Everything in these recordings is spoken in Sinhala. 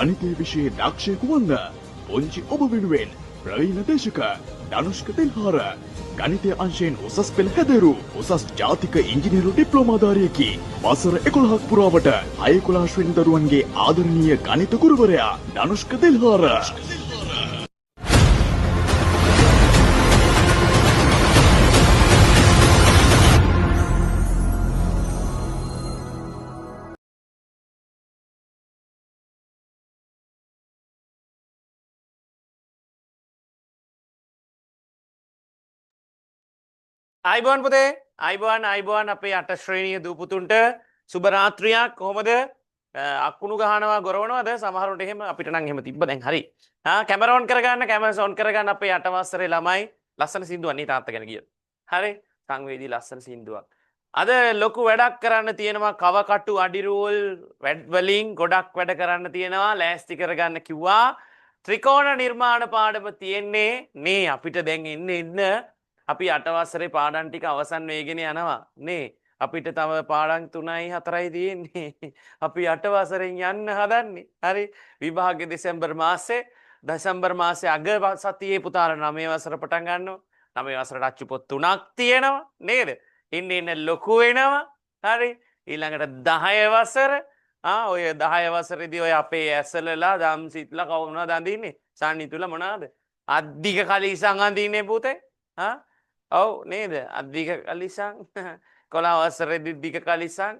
ගණිතයේ විෂයේ දක්ෂයෙකු වන්න පොන්චි ඔබ වෙනුවෙන් ප්‍රවීණ දේශක ධනුෂ්ක තෙල්හාර ගණිතය අංශයෙන් උසස් පෙළ හැදෙරු උසස් ජාතික ඉංජිනේරු ඩිප්ලෝමාධාරියෙකි. වසර 11ක් පුරාවට 6-11 වෙනි දරුවන්ගේ ආදරණීය ගණිත ගුරුවරයා ධනුෂ්ක තෙල්හාර. අයිබෝන් පුතේ අයිබෝන් අපේ 8 ශ්‍රේණිය දූපුතුන්ට සුබ රාත්‍රියක්. කොහොමද අකුණු ගහනවා ගොරවනවද? සමහරවිට එහෙම අපිට නම් එහෙම තිබ්බ දැන් හරි. කැමරා ඔන් කරගන්න කැමරාස් ඔන් කරගන්න. අපේ 8 වසරේ ළමයි ලස්සන සින්දුවක් නේ තාත්තා ගැන කියනවා. හරි සංවේදී ලස්සන සින්දුවක්. අද ලොකු වැඩක් කරන්න තියෙනවා. කව කටු අඩි රූල් වැඩ වලින් ගොඩක් වැඩ කරන්න තියෙනවා. ලෑස්ති කරගන්න කිව්වා. ත්‍රිකෝණ නිර්මාණ පාඩම තියෙන්නේ නේ අපිට දැන් එන්න අපි 8 වසරේ පාඩම් ටික අවසන් වෙගෙන යනවා නේ. අපිට තව පාඩම් 3යි 4යි තියෙන්නේ. අපි 8 වසරෙන් යන්න හදන්නේ. හරි විභාගේ දෙසැම්බර් මාසේ අග සතියේ පුතාලා 9 වසර පටන් ගන්නවා. 9 වසරට අච්චු පොත් 3ක් තියෙනවා නේද? ඉන්න ලොකු වෙනවා. හරි ඊළඟට 10 වසර ඔය 10 වසරේදී ඔය අපේ ඇසලලා දම්සිටලා කවුරුනද අඳින්නේ? සානිතුල මොනවාද? අධික කලිසම් අඳින්නේ පුතේ. ඔව් නේද? අධික කලිසම් 11 වසරේදී දිග කලිසම්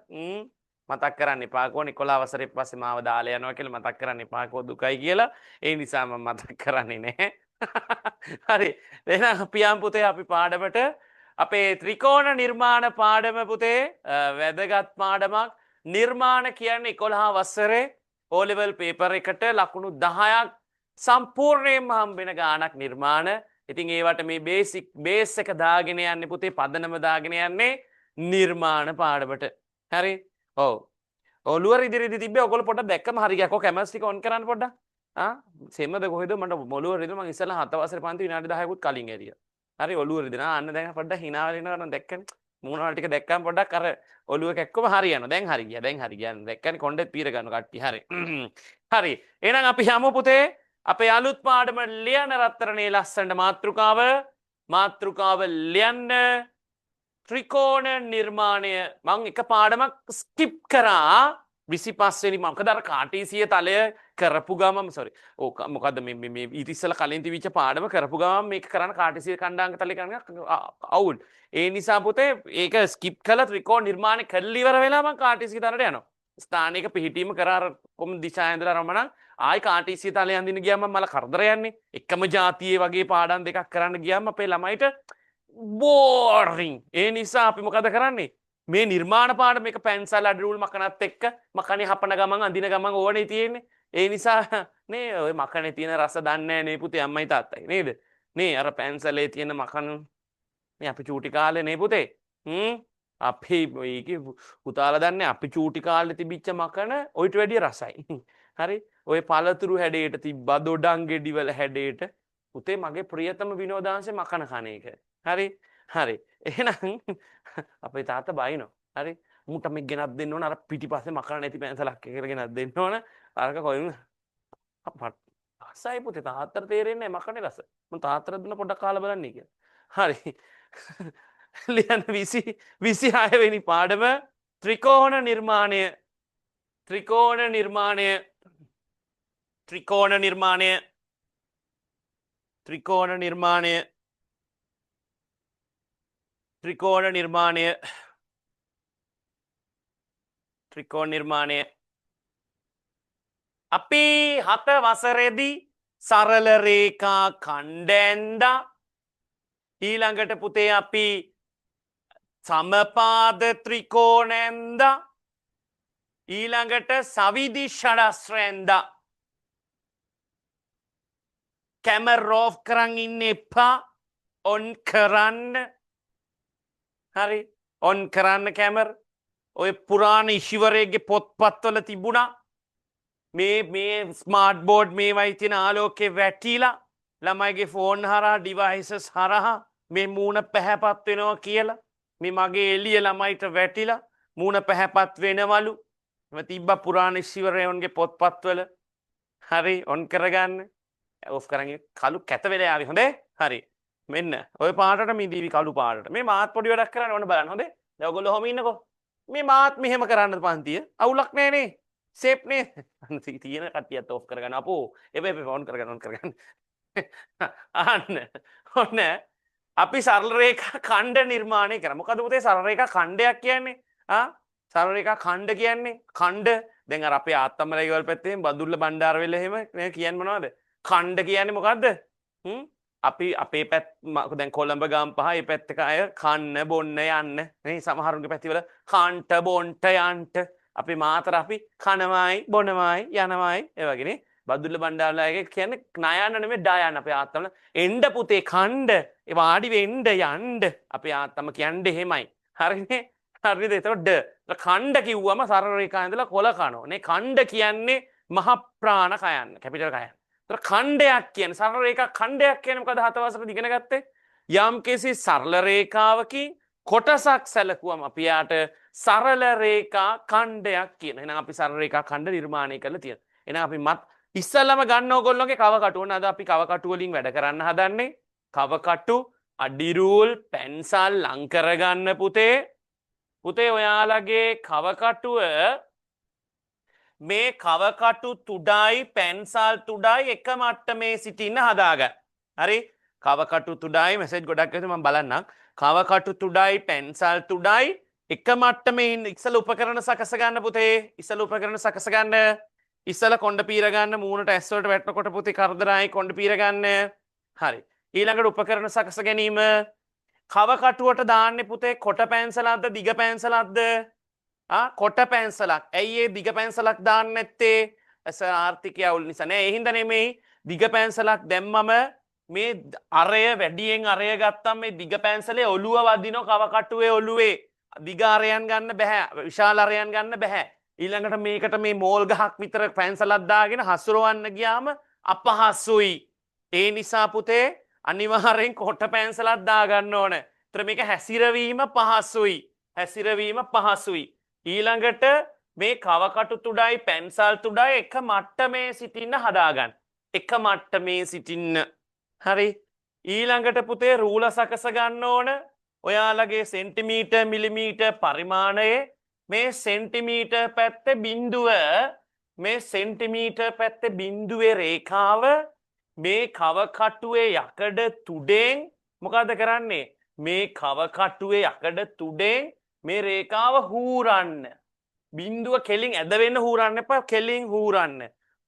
මතක් කරන්න එපා කෝ 11 වසරේ පස්සේ මාව දාලා යනවා කියලා මතක් කරන්න එපා කෝ දුකයි කියලා. ඒ නිසා මම මතක් කරන්නේ නැහැ. හරි එහෙනම් පියාම් පුතේ අපි පාඩමට අපේ ත්‍රිකෝණ නිර්මාණ පාඩම පුතේ වැදගත් පාඩමක්. නිර්මාණ කියන්නේ 11 වසරේ O level paper එකට ලකුණු 10ක් සම්පූර්ණයෙන්ම හම්බෙන ගාණක් නිර්මාණ. ඉතින් ඒවට මේ බේස් එක දාගෙන යන්නේ පුතේ පදනම දාගෙන යන්නේ නිර්මාණ පාඩමට. හරි? ඔව්. ඔළුව ඉදිරියේදී තිබ්බේ ඔයගොල්ලෝ පොඩ්ඩක් දැක්කම හරි ගියා. කො කැමරාස් ටික ඔන් කරන්න පොඩ්ඩක්. සෙමද කොහෙද මට ඔළුව රිදෙන මම ඉස්සෙල්ලා 7 වසරේ පන්ති විනාඩි 10කුත් කලින් ඇරියා. හරි ඔළුව රිදෙන. අන්න දැන් පොඩ්ඩක් hina වෙලා ඉන්නවා දැක්කනේ. මූණ වල ටික දැක්කම පොඩ්ඩක් අර ඔළුව කැක්කම හරි යනවා. දැන් හරි ගියා. දැක්කනේ කොණ්ඩෙත් පීර ගන්නවා කට්ටිය. හරි. හරි. එහෙනම් අපි යමු පුතේ අපේ අලුත් පාඩම ලියන රත්තරනේ ලස්සනට මාතෘකාව ලියන්න ත්‍රිකෝණ නිර්මාණය. මම එක පාඩමක් ස්කිප් කරා 25 වෙනි මොකද අර කාටීසිය තලය කරපු ගමම මොකද්ද මේ ඊට ඉස්සෙල්ලා කලින් තිබිච්ච පාඩම කරපු ගමම මේක කරන්න කාටීසිය කණ්ඩාංග තලය කරන්න අවුල්. ඒ නිසා පුතේ ඒක ස්කිප් කළා ත්‍රිකෝණ නිර්මාණය කරලා ඉවර වෙලා මම කාටීසිය තලයට යනවා. ස්ථානික පිහිටීම කරා කොම් දිශා ඉඳලා රමණන් ආයි කාටීසිය තලය අඳින්න ගියාම මල කරදර යන්නේ. එකම જાතියේ වගේ පාඩම් දෙකක් කරන්න ගියාම අපේ ළමයිට බෝරින්. ඒ නිසා අපි මොකද කරන්නේ? මේ නිර්මාණ පාඩම එක පැන්සල් අඩ රූල් මකනත් එක්ක මකනේ හපන ගමන් අඳින ගමන් ඕනේ තියෙන්නේ. ඒ නිසා නේ ඔය මකනේ තියෙන රස දන්නේ නැහැ නේ පුතේ අම්මයි තාත්තයි නේද? නේ අර පැන්සලේ තියෙන මකන මේ අපි චූටි කාලේ නේ පුතේ. අපි ඒකේ පුතාලා දන්නේ අපි චූටි කාලේ තිබිච්ච මකන ඔයිට වැඩිය රසයි. හරි ඔය පළතුරු හැඩයට තිබ්බා දොඩම් ගෙඩි වල හැඩයට පුතේ මගේ ප්‍රියතම විනෝදාංශේ මකන කන එක. හරි එහෙනම් අපේ තාත්තා බයිනෝ. හරි මුට මේක ගෙනත් දෙන්න ඕන අර පිටිපස්සේ මකන නැති පැන්සලක් එකකට ගෙනත් දෙන්න ඕන. අරක කොයින් අපත් අසයි පුතේ තාත්තට තේරෙන්නේ නැහැ මකනේ රස. මම තාත්තට දුන්න පොඩක් කාලා බලන්නේ කියලා. හරි ලියන්න 26 වෙනි පාඩම ත්‍රිකෝණ නිර්මාණය අපි 7 වසරේදී සරල රේඛා ඛණ්ඩෙන්දා ඊළඟට පුතේ අපි සමපාද ත්‍රිකෝණෙන්දා ඊළඟට සවිදි ෂඩස්රෙන්දා කැමරා ඔෆ් කරන් ඉන්න එපා ඔන් කරන්න. හරි ඔන් කරන්න කැමරා. ඔය පුරාණ ඉෂිවරේගේ පොත්පත්වල තිබුණා මේ ස්මාර්ට් බෝඩ් මේවයි තියෙන ආලෝකේ වැටිලා ළමයිගේ ෆෝන් හරහා ඩිවයිසස් හරහා මේ මූණ පැහැපත් වෙනවා කියලා. මේ මගේ එළිය ළමයිට වැටිලා මූණ පැහැපත් වෙනවලු. එම තිබ්බා පුරාණ ඉෂිවරයන්ගේ පොත්පත්වල. හරි ඔන් කරගන්න. ඔෆ් කරන් කළු කැත වෙලා ආවි හොඳේ. හරි. මෙන්න ඔය පාටට මිදීවි කළු පාටට. මේ මාත් පොඩි වැඩක් කරන්න ඕන බලන්න හොඳේ. දැන් ඔයගොල්ලෝ ඔහම ඉන්නකෝ. මේ මාත් මෙහෙම කරන්න පන්තිය. අවුලක් නෑනේ. සේප් නේ. අන්න තියෙන කට්ටියත් ඔෆ් කරගන්න. අපෝ එපේ ඔන් කරගන්න. අන්න ඔන්න අපි සරල රේඛා ඛණ්ඩ නිර්මාණය කරා. මොකද පුතේ සරල රේඛා ඛණ්ඩයක් කියන්නේ? සරල රේඛා ඛණ්ඩ කියන්නේ ඛණ්ඩ. දැන් අර අපේ ආත්තම්මලයි ගෙවල් පැත්තේ බදුල්ල බණ්ඩාරවෙල එහෙම මේ කියන්නේ මොනවද? ඛණ්ඩ කියන්නේ මොකද්ද? අපි අපේ පැත් දැන් කොළඹ ගම්පහ මේ පැත්තක අය කන්න බොන්න යන්න නේ සමහරුන්ගේ පැතිවල කන්ට බොන්ට යන්ට අපි මාතර අපි කනමයි බොනමයි යනමයි ඒ වගේනේ බදුල්ල බණ්ඩාරලාගේ කියන්නේ ණයන්න නෙමෙයි ඩයන්න අපේ ආත්තම එන්න පුතේ කණ්ඩ ඒ වාඩි වෙන්න යන්න අපේ ආත්තම කියන්නේ එහෙමයි හරිනේ හරිද එතකොට කණ්ඩ කිව්වම සරල රේඛා ඉඳලා කොළ කනෝ නේ කණ්ඩ කියන්නේ මහ ප්‍රාණ කයන්න කැපිටල් කයන්න ඛණ්ඩයක් කියන්නේ සරල රේඛා ඛණ්ඩයක් කියන්නේ මොකද හතවසරට ඉගෙන ගත්තේ යම්කිසි සරල රේඛාවකින් කොටසක් සැලකුවම අපි යාට සරල රේඛා ඛණ්ඩයක් කියන. එහෙනම් අපි සරල රේඛා ඛණ්ඩ නිර්මාණය කරලා තියෙනවා. එහෙනම් අපි ඉස්සල්ලාම ගන්න ඕගොල්ලෝගේ කව කටු. ඕන අද අපි කව කටු වලින් වැඩ කරන්න හදන්නේ. කව කටු අඩි රූල් පැන්සල් ලං කරගන්න පුතේ. පුතේ ඔයාලගේ කව කටුව මේ කවකටු තුඩයි පැන්සල් තුඩයි එක මට්ටමේ සිටින්න හදාගන්න. හරි? කවකටු තුඩයි මෙසේජ් ගොඩක් එනවා මම බලන්නම්. කවකටු තුඩයි පැන්සල් තුඩයි එක මට්ටමේ ඉන්න ඉස්සල උපකරණ සකස ගන්න පුතේ. ඉස්සල උපකරණ සකස ගන්න. ඉස්සල කොණ්ඩ පීර ගන්න මූණට ඇස් වලට වැටෙනකොට පුතේ කරදරයි කොණ්ඩ පීර ගන්න. හරි. ඊළඟට උපකරණ සකස ගැනීම කවකටුවට දාන්නේ පුතේ කොට පැන්සලක්ද දිග පැන්සලක්ද? කොට පැන්සලක්. ඇයි ඒ දිග පැන්සලක් දාන්න නැත්තේ? ආර්ථිකය අවුල් නිසා නෑ. ඒ හින්දා නෙමෙයි. දිග පැන්සලක් දැම්මම මේ අරය වැඩියෙන් අරය ගත්තම මේ දිග පැන්සලේ ඔළුව වදිනවා කවකටුවේ ඔළුවේ. දිග අරයන් ගන්න බෑ. විශාල අරයන් ගන්න බෑ. ඊළඟට මේකට මේ මෝල් ගහක් විතර පැන්සලක් දාගෙන හසුරවන්න ගියාම අපහසුයි. ඒ නිසා පුතේ අනිවාර්යෙන් කොට පැන්සලක් දාගන්න ඕන. ඒතර මේක හැසිරවීම පහසුයි. හැසිරවීම පහසුයි. ඊළඟට මේ කවකටු තුඩයි පැන්සල් තුඩයි එක මට්ටමේ සිටින්න හදාගන්න. එක මට්ටමේ සිටින්න. හරි. ඊළඟට පුතේ රූල සකස ගන්න ඕන. ඔයාලගේ සෙන්ටිමීටර් මිලිමීටර් පරිමාණයේ මේ සෙන්ටිමීටර් පැත්තේ බිඳුව මේ සෙන්ටිමීටර් පැත්තේ බිඳුවේ රේඛාව මේ කවකටුවේ යකඩ තුඩෙන් මොකද කරන්නේ? මේ කවකටුවේ යකඩ තුඩෙන් මේ රේඛාව හූරන්න. බිඳුව කෙලින් ඇද වෙන්න හූරන්න එපා කෙලින් හූරන්න.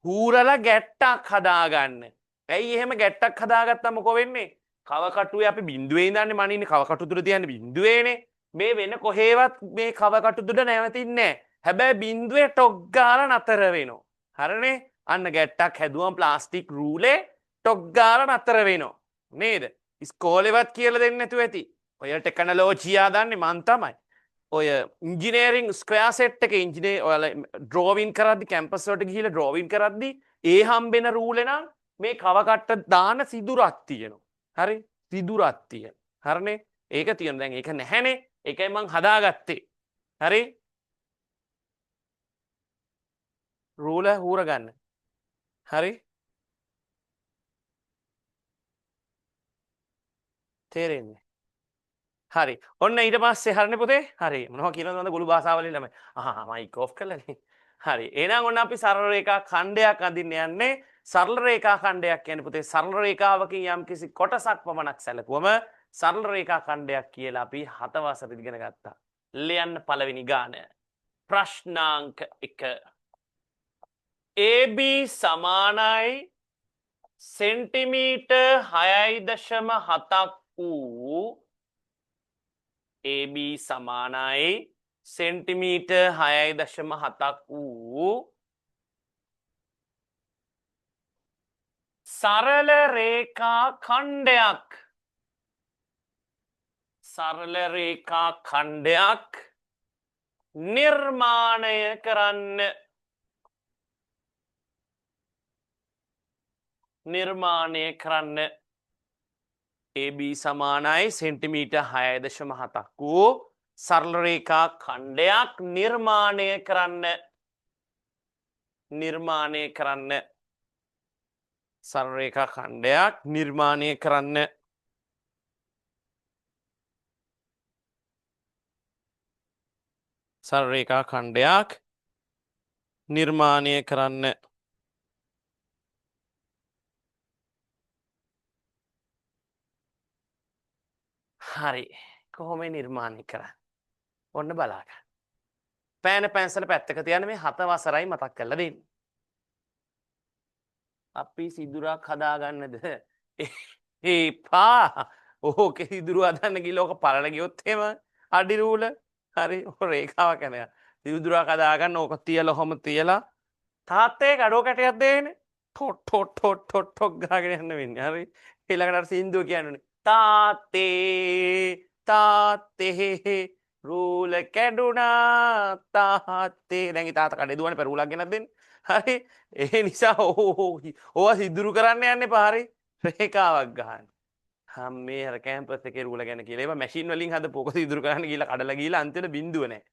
හූරලා ගැට්ටක් හදාගන්න. ඇයි එහෙම ගැට්ටක් හදාගත්තම මොකෝ වෙන්නේ? කවකටුවේ අපි බිඳුවේ ඉඳන්නේ මනින්නේ කවකටු තුඩ තියන්නේ බිඳුවේනේ. මේ වෙන කොහේවත් මේ කවකටු තුඩ නැවතින්නේ නැහැ. හැබැයි බිඳුවේ ටොක් ගාලා නතර වෙනවා. හරිනේ? අන්න ගැට්ටක් හැදුවම ප්ලාස්ටික් රූලේ ටොක් ගාලා නතර වෙනවා. නේද? ඉස්කෝලේවත් කියලා දෙන්නේ නැතුව ඇති. ඔය ටෙක්නොලොජියා දන්නේ මං තමයි. ඔය ඉංජිනේරින් ස්ක්වයා සෙට් එක ඉංජිනේ ඔයාලා ඩ්‍රෝවින් කරද්දි කැම්පස් වලට ගිහිල්ලා ඩ්‍රෝවින් කරද්දි ඒ හම්බෙන රූලේ නම් මේ කවකට්ට දාන සිදුරක් තියෙනවා. හරි? සිදුරක් තියෙන. හරිනේ? ඒක තියෙන. දැන් ඒක නැහැනේ. ඒකයි මං හදාගත්තේ. හරි? රූල හූර ගන්න. හරි? තේරෙන්නේ? හරි. ඔන්න ඊට පස්සේ හරිනේ පුතේ? හරි. මොනවා කියනවද ගොළු භාෂාවලින් ළමයි. මයික් ඔෆ් කළානේ. හරි. එහෙනම් ඔන්න අපි සරල රේඛා ඛණ්ඩයක් අඳින්න යන්නේ. සරල රේඛා ඛණ්ඩයක් කියන්නේ පුතේ සරල රේඛාවකින් යම්කිසි කොටසක් පමණක් සැලකුවම සරල රේඛා ඛණ්ඩයක් කියලා අපි 7 වසරේ ඉගෙන ගත්තා. ලියන්න පළවෙනි ගාන. ප්‍රශ්නාංක 1. AB සමානයි සෙන්ටිමීටර් 6.7ක් වූ AB සමානයි සෙන්ටිමීටර් 6.7ක් වූ සරල රේඛා ඛණ්ඩයක් නිර්මාණය කරන්න. AB සමානයි සෙන්ටිමීටර් 6.7ක් වූ සරල රේඛා ඛණ්ඩයක් නිර්මාණය කරන්න. සරල රේඛා ඛණ්ඩයක් නිර්මාණය කරන්න. සරල රේඛා ඛණ්ඩයක් නිර්මාණය කරන්න. හරි. කොහොම නිර්මාණය කරන්න? ඔන්න බලාගන්න. පෑන පැන්සල පැත්තක තියන්න මේ 7 වසරයි මතක් කරලා දෙන්න. අපි සිදුරක් හදාගන්නද? ඒපා. ඕකේ සිදුරු හදන්න ගිහලා ඕක පරණ ගියොත් එහෙම අඩි රූල හරි රේඛාවක් යනවා. සිදුරක් හදාගන්න ඕක තියලා ඔහම තියලා තාත්තේ කඩෝ කැටයක් දෙන්නේ. ටොට් ටොට් ටොට් ටොට් ටොක් ගාගෙන යන්න වෙන්නේ. හරි. ඊළඟට අර සින්දුව කියන්නේ තාත්තේ තාත්තේ රූල කැඩුනා තාත්තේ. දැන් ඊ තාත්තා කඩේ දුවන්නේ පෙරූලක් ගෙනත් දෙන්න. හරි. ඒ නිසා ඕවා සිදුරු කරන්න යන්න එපා. හරි. රේඛාවක් ගන්න. මේ අර කැම්පස් එකේ රූල ගැන කියලා ඒවා මැෂින් වලින් හදපු ඕක සිදුරු කරන්න ගිහලා කඩලා ගිහලා අන්තිමට බින්දුව නැහැ.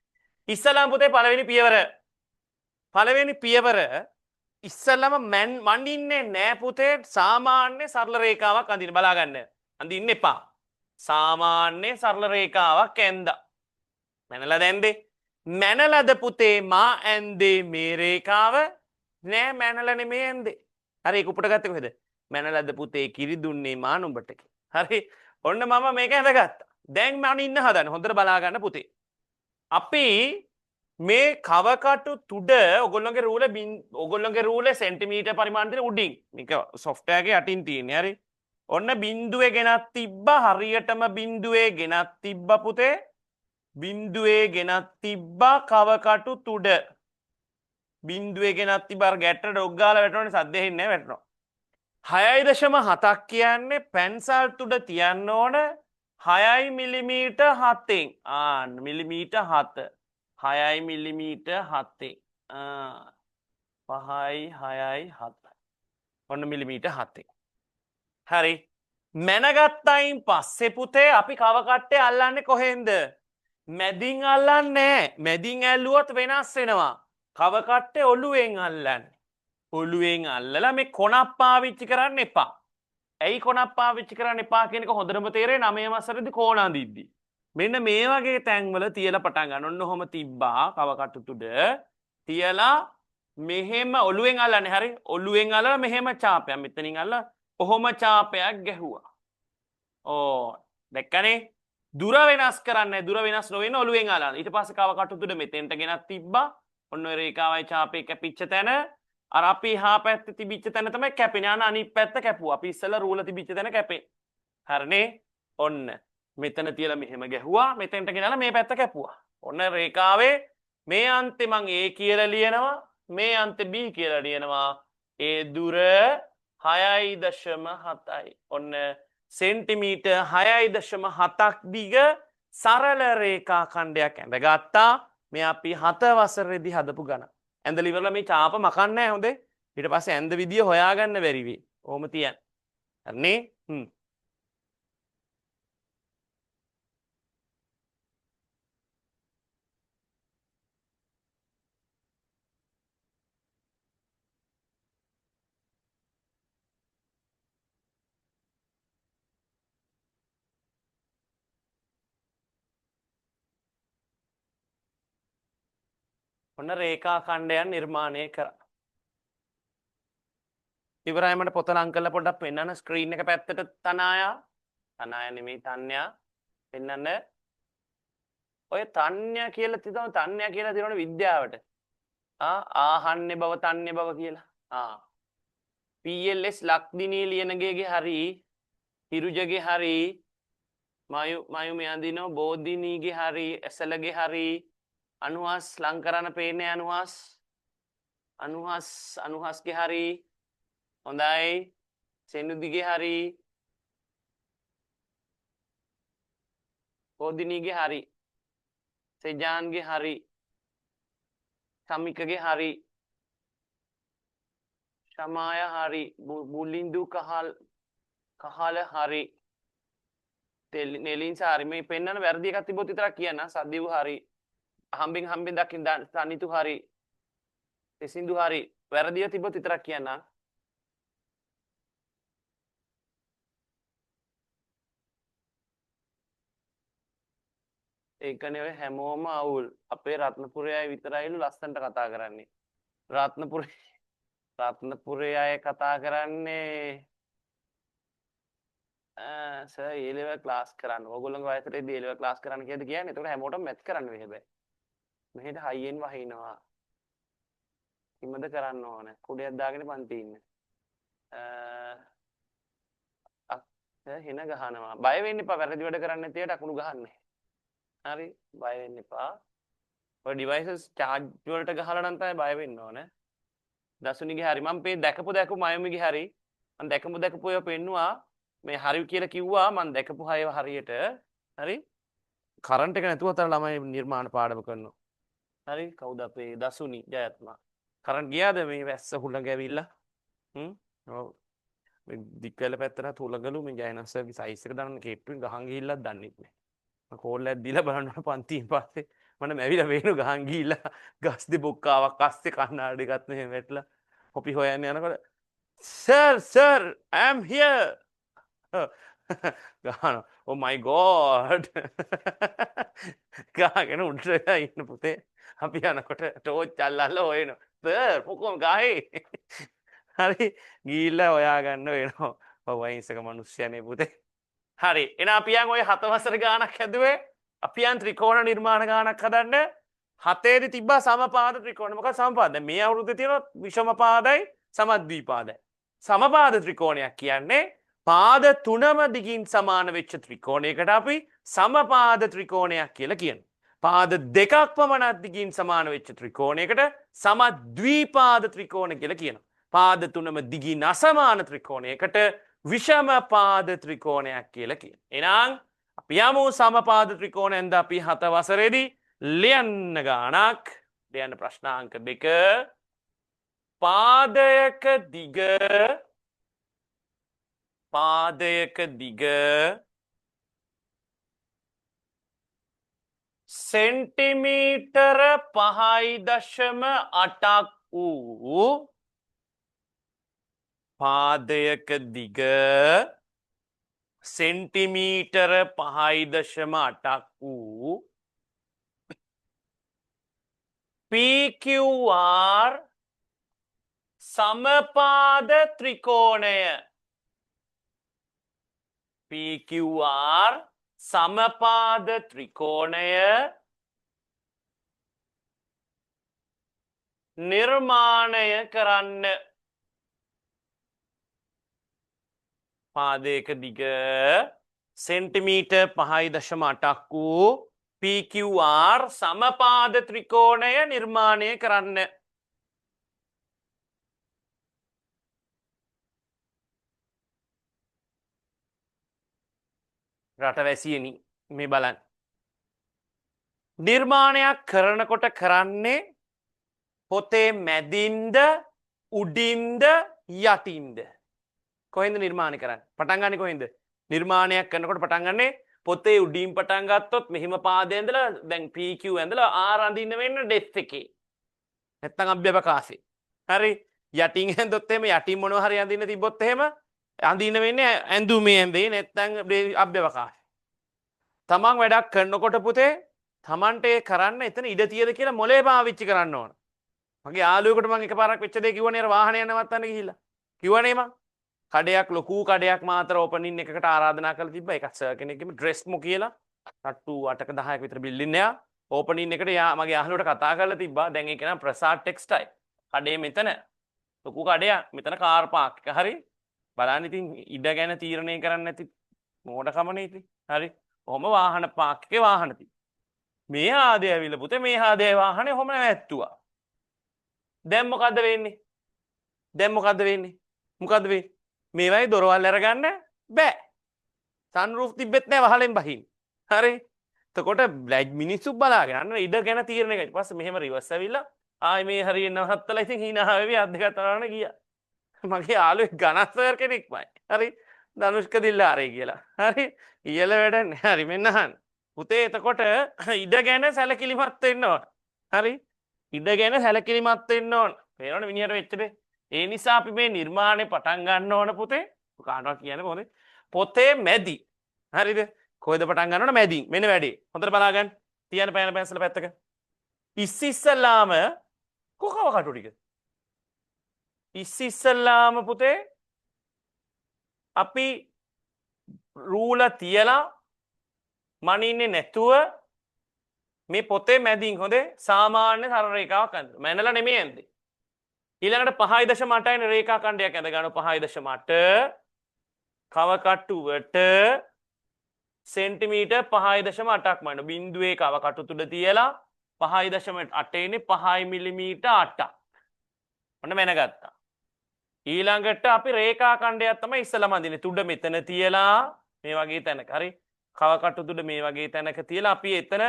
ඉස්සලාම් පුතේ පළවෙනි පියවර. පළවෙනි පියවර ඉස්සලම මණ්ඩින්නේ නෑ පුතේ සාමාන්‍ය සරල රේඛාවක් අඳින්න බලා ගන්න. අඳින්න එපා. සාමාන්‍ය සරල රේඛාවක් ඇඳා. මැනලා දැන්දේ. මැනලාද පුතේ මා ඇන්දේ මේ රේඛාව නෑ මැනලා නෙමේ ඇන්දේ. හරි ඒක උපුට ගත්තේ කොහෙද? මැනලාද පුතේ කිරි දුන්නේ මා නුඹට. හරි. ඔන්න මම මේක ඇඳගත්තා. දැන් මම ඉන්න හදන. හොඳට බලා ගන්න පුතේ. අපි මේ කවකටු තුඩ ඔගොල්ලොන්ගේ රූලේ සෙන්ටිමීටර් පරිමාණයට උඩින් මේක සොෆ්ට්වෙයාර් එකේ යටින් තියෙන්නේ හරි ඔන්න බිඳුවේ ගෙනත් තිබ්බා හරියටම බිඳුවේ ගෙනත් තිබ්බා පුතේ බිඳුවේ ගෙනත් තිබ්බා කවකටු තුඩ බිඳුවේ ගෙනත් තිබ්බා අර ගැටට ඩොග් ගාලා වැටෙනවනේ සද්ද ඇහෙන්නේ නැහැ වැටෙනවා 6.7ක් කියන්නේ පැන්සල් තුඩ තියන්න ඕන 6 මිලිමීටර් 7න් මිලිමීටර් 7 6 මිලිමීටර් 7න් 5යි 6යි 7යි ඔන්න මිලිමීටර් 7න් හරි මැනගත්තයින් පස්සේ පුතේ අපි කවකට්ටේ අල්ලන්නේ කොහෙන්ද මැදින් අල්ලන්නේ මැදින් ඇල්ලුවොත් වෙනස් වෙනවා කවකට්ටේ ඔළුවෙන් අල්ලන්නේ ඔළුවෙන් අල්ලලා මේ කොනක් පාවිච්චි කරන්න එපා ඇයි කොනක් පාවිච්චි කරන්න එපා කියන එක හොඳටම තේරෙන්නේ 9 වසරේදී කෝණ අඳිද්දි මෙන්න මේ වගේ තැන්වල තියලා පටන් ගන්න ඔන්න ඔහොම තිබ්බා කවකටු තුඩ තියලා මෙහෙම ඔළුවෙන් අල්ලන්නේ හරි ඔළුවෙන් අල්ලලා මෙහෙම චාපයක් මෙතනින් අල්ලලා ඔහොම චාපයක් ගැහුවා ඕ දැක්කනේ දුර වෙනස් කරන්නේ දුර වෙනස් නොවෙන ඔළුවෙන් අල්ලන ඊට පස්සේ කවකටු තුඩ මෙතෙන්ට ගෙනත් තිබ්බා ඔන්න ඔය රේඛාවයි චාපේ කැපිච්ච තැන අර අපි හා පැත්තේ තිබිච්ච තැන තමයි කැපෙන්නේ අන අනිත් පැත්ත කැපුවා අපි ඉස්සෙල්ලා රූල තිබිච්ච තැන කැපේ හරිනේ ඔන්න මෙතන තියලා මෙහෙම ගැහුවා මෙතෙන්ට ගෙනලා මේ පැත්ත කැපුවා ඔන්න රේඛාවේ මේ අන්තේ මං A කියලා ලියනවා මේ අන්තේ B කියලා ලියනවා ඒ දුර 6.7යි ඔන්න සෙන්ටිමීටර් 6.7ක් දිග සරල රේඛා ඛණ්ඩයක් ඇඳගත්තා මේ අපි 7 වසරේදී හදපු ගණන් ඇඳලා ඉවරලා මේ චාප මකන්නේ නැහැ හොඳේ ඊට පස්සේ ඇඳ විදිය හොයාගන්න බැරි වෙයි ඕම තියන්න හරිනේ ඔන්න රේඛා ඛණ්ඩයක් නිර්මාණය කරා. ඉවරයි මට පොත ලං කරලා පොඩ්ඩක් පෙන්නන්න ස්ක්‍රීන් එක පැත්තට තනායා. තනායා නෙමෙයි තන්යා. පෙන්නන්න. ඔය තන්යා කියලා තියෙනවා තන්යා කියලා තියෙනවනේ විද්‍යාවට. ආහන්නේ බව තන්නේ බව කියලා. PLS ලක්දිනී ලියනගේගේ හරි හිරුජගේ හරි මයු මෙයන්දිනෝ බෝධිනීගේ හරි ඇසලගේ හරි අනුහස් ලං කරන්න පේන්නේ අනුහස්ගේ හරි හොඳයි සෙනුදිගේ හරි බෝධිනීගේ හරි සෙජාන්ගේ හරි සමිකගේ හරි ශමාය හරි බුලින්දු කහල හරි නෙලින්ස හරි මේ පෙන්නන වැරදි එකක් තිබොත් විතරක් කියන්න සද්දිව් හරි හම්බෙන් දකින්න තනිතු හරි සින්දු හරි වැරදිව තිබොත් විතරක් කියන්න ඒකනේ ඔය හැමෝම අවුල්. අපේ රත්නපුරේ අය විතරයිලු ලස්සනට කතා කරන්නේ. රත්නපුරේ අය කතා කරන්නේ සර් ඒ ලෙවල් ක්ලාස් කරන්න. ඕගොල්ලෝගේ වයසටදී ඒ ලෙවල් ක්ලාස් කරන්න කියලාද කියන්නේ? ඒකට හැමෝටම මැච් කරන්න වෙයි හැබැයි. මෙහෙට හයියෙන් වහිනවා. ඉමද කරන්න ඕන. කුඩයක් දාගෙන පන්ති ඉන්න. හෙන ගහනවා. බය වෙන්න එපා. වැරදි වැඩ කරන්නේ නැති අයට අකුණු ගහන්නේ. හරි? බය වෙන්න එපා. ඔය ඩිවයිසස් charge වලට ගහලා නම් තමයි බය වෙන්න ඕන. දසුනිගේ හරි මම මේ දැකපු මයමිගේ හරි මම දැකපු ඒවා පෙන්නුවා මේ හරි කියලා කිව්වා මම දැකපු හයව හරියට හරි කරන්ට් එක නැතුව අතර ළමයි නිර්මාණ පාඩම කරනවා හරි කවුද අපේ දසුනි ජයත්මා කරන්ට් ගියාද මේ වැස්ස හුළඟ ඇවිල්ලා ඔව් මේ දික්වැල පැත්තට හුළඟලු මේ ජයනස්සගේ සයිස් එක දාන්න කෙට්ටුවෙන් ගහන් ගිහිල්ලත් දන්නේ නැහැ මම කෝල් එකක් දීලා බලනවා පන්තියෙන් පස්සේ මම මැවිලා වේනු ගහන් ගිහිල්ලා ගස් දෙබොක්කාවක් අස්සේ කන්නාඩි එකත් මෙහෙම වැටලා කොපි හොයන්න යනකොට sir I am here ගහනවා oh my god ගහගෙන උඩට ඉන්න පුතේ අපි යනකොට ටෝච් අල්ලලා හොයනවා සර් මොකම ගහේ හරි ගිහිල්ලා හොයාගන්න වෙනවා ඔව් අහිංසක මිනිස්සයනේ පුතේ හරි එහෙනම් අපි යන් ඔය 7 වසර ගානක් හැදුවේ අපි යන් ත්‍රිකෝණ නිර්මාණ ගානක් හදන්න 7 දී තිබ්බා සමපාද ත්‍රිකෝණ මොකක්ද සමපාද දැන් මේ අවුරුද්දේ තියෙනවා විෂමපාදයි සමද්විපාදයි සමපාද ත්‍රිකෝණයක් කියන්නේ පාද තුනම දිගින් සමාන වෙච්ච ත්‍රිකෝණයකට අපි සමපාද ත්‍රිකෝණයක් කියලා කියනවා. පාද දෙකක් පමණ දිගින් සමාන වෙච්ච ත්‍රිකෝණයකට සමද්විපාද ත්‍රිකෝණ කියලා කියනවා. පාද තුනම දිගින් අසමාන ත්‍රිකෝණයකට විෂම පාද ත්‍රිකෝණයක් කියලා කියනවා. එහෙනම් අපි යමු සමපාද ත්‍රිකෝණයෙන්ද අපි 7 වසරේදී ලියන්න ගානක් ලියන්න ප්‍රශ්නාංක 2 පාදයක දිග සෙන්ටිමීටර 5.8ක් වූ පාදයක දිග සෙන්ටිමීටර 5.8ක් වූ PQR සමපාද ත්‍රිකෝණය PQR සමපාද ත්‍රිකෝණය නිර්මාණය කරන්න පාදයක දිග සෙන්ටිමීටර් 5.8ක් වූ PQR සමපාද ත්‍රිකෝණය නිර්මාණය කරන්න රටවැසියනි මේ බලන්න නිර්මාණයක් කරනකොට කරන්නේ පොතේ මැදින්ද උඩින්ද යටින්ද කොහෙන්ද නිර්මාණය කරන්නේ පටන් ගන්නේ කොහෙන්ද නිර්මාණයක් කරනකොට පටන් ගන්නේ පොතේ උඩින් පටන් ගත්තොත් මෙහිම පාදේ ඉඳලා දැන් PQ ඇඳලා R අඳින්න වෙන්න ඩෙස්ක් එකේ නැත්තම් අභ්‍යවකාශේ හරි යටින් ඇඳොත් එහෙම යටින් මොනවා හරි අඳින්න තිබ්බොත් එහෙම අඳින්න වෙන්නේ ඇඳුමේ ඇඳේ නැත්තම් අභ්‍යවකාශ තමන් වැඩක් කරනකොට පුතේ තමන්ට ඒ කරන්න එතන ඉඩ තියද කියලා මොලේ පාවිච්චි කරන්න ඕන මගේ යාළුවෙකුට මම එකපාරක් වෙච්ච දේ කිව්වනේ අර වාහනේ නවත්තන්න ගිහිල්ලා කිව්වනේ මං කඩයක් ලොකු කඩයක් මාතර ඕපනින් එකකට ආරාධනා කරලා තිබ්බා එකක් සර් කෙනෙක්ගෙම ඩ්‍රෙස්මු කියලා තට්ටු 8ක 10ක විතර බිල්ඩින් එක ඕපනින් එකට මගේ යාළුවට කතා කරලා තිබ්බා දැන් ඒක නම් ප්‍රසාද් ටෙක්ස්ටයිල් කඩේ මෙතන ලොකු කඩයක් මෙතන කාර් පාක් එක හරි බලන්න ඉතින් ඉඩ ගැන තීරණය කරන්න නැති මෝඩකමනේ ඉතින් හරි ඔහොම වාහන පාක් එකේ වාහන තිබ්බා මේ ආදේ ඇවිල්ලා පුතේ මේ ආදේ වාහනේ ඔහොම නැවැත්තුවා දැන් මොකද්ද වෙන්නේ මොකද්ද වෙන්නේ මේවයි දොරවල් අරගන්න බෑ සන්රූෆ් තිබෙත් නෑ වහලෙන් බහින්න හරි එතකොට බ්ලැක් මිනිස්සු බලාගෙන අන්න ඉඩ ගැන තීරණය කරලා ඊට පස්සේ මෙහෙම රිවර්ස් ඇවිල්ලා ආයි මේ හරියට නවත්තලා ඉතින් hina වෙවි අත් දෙකක් තරවන්න ගියා මගේ යාළුවෙක් ගණන් කෙනෙක්මයි හරි ධනුෂ්ක දිල්ලාරේ කියලා හරි ඊයල වැඩ නැහැ හරි මෙන්න අහන්න පුතේ එතකොට ඉඩ ගැන සැලකිලිමත් වෙන්න ඕන හරි ඉඩ ගැන සැලකිලිමත් වෙන්න ඕන පේනවනේ මිනිහට වෙච්ච දේ ඒ නිසා අපි මේ නිර්මාණය පටන් ගන්න ඕන පුතේ කාටවත් කියන්නේ කොහොමද පොතේ මැදි හරිද කොහෙද පටන් ගන්න ඕන මැදින් මෙන්න වැඩේ හොඳට බලා ගන්න තියන පෑන පැන්සල පැත්තක. ඉස්සෙල්ලාම කොකව කටු ටික. ඉස්සෙල්ලාම පුතේ අපි රූල තියලා මනින්නේ නැතුව මේ පොතේ මැදින් හොඳේ සාමාන්‍ය සරල රේඛාවක් අඳ. මැනලා නෙමෙයි ඇඳේ. ඊළඟට 5.8යින රේඛා ඛණ්ඩයක් ඇඳ ගන්න 5.8 කව කට්ටුවට සෙන්ටිමීටර් 5.8ක් මන බිඳුවේ කව කටු තුඩ තියලා 5.8 ඉන්නේ 5 මිලිමීටර් 8ක්. ඔන්න මැනගත්තා. ඊළඟට අපි රේඛා ඛණ්ඩයක් තමයි ඉස්සලම අඳින්නේ. තුඩ මෙතන තියලා මේ වගේ තැනක. හරි. කව කටු තුඩ මේ වගේ තැනක තියලා අපි එතන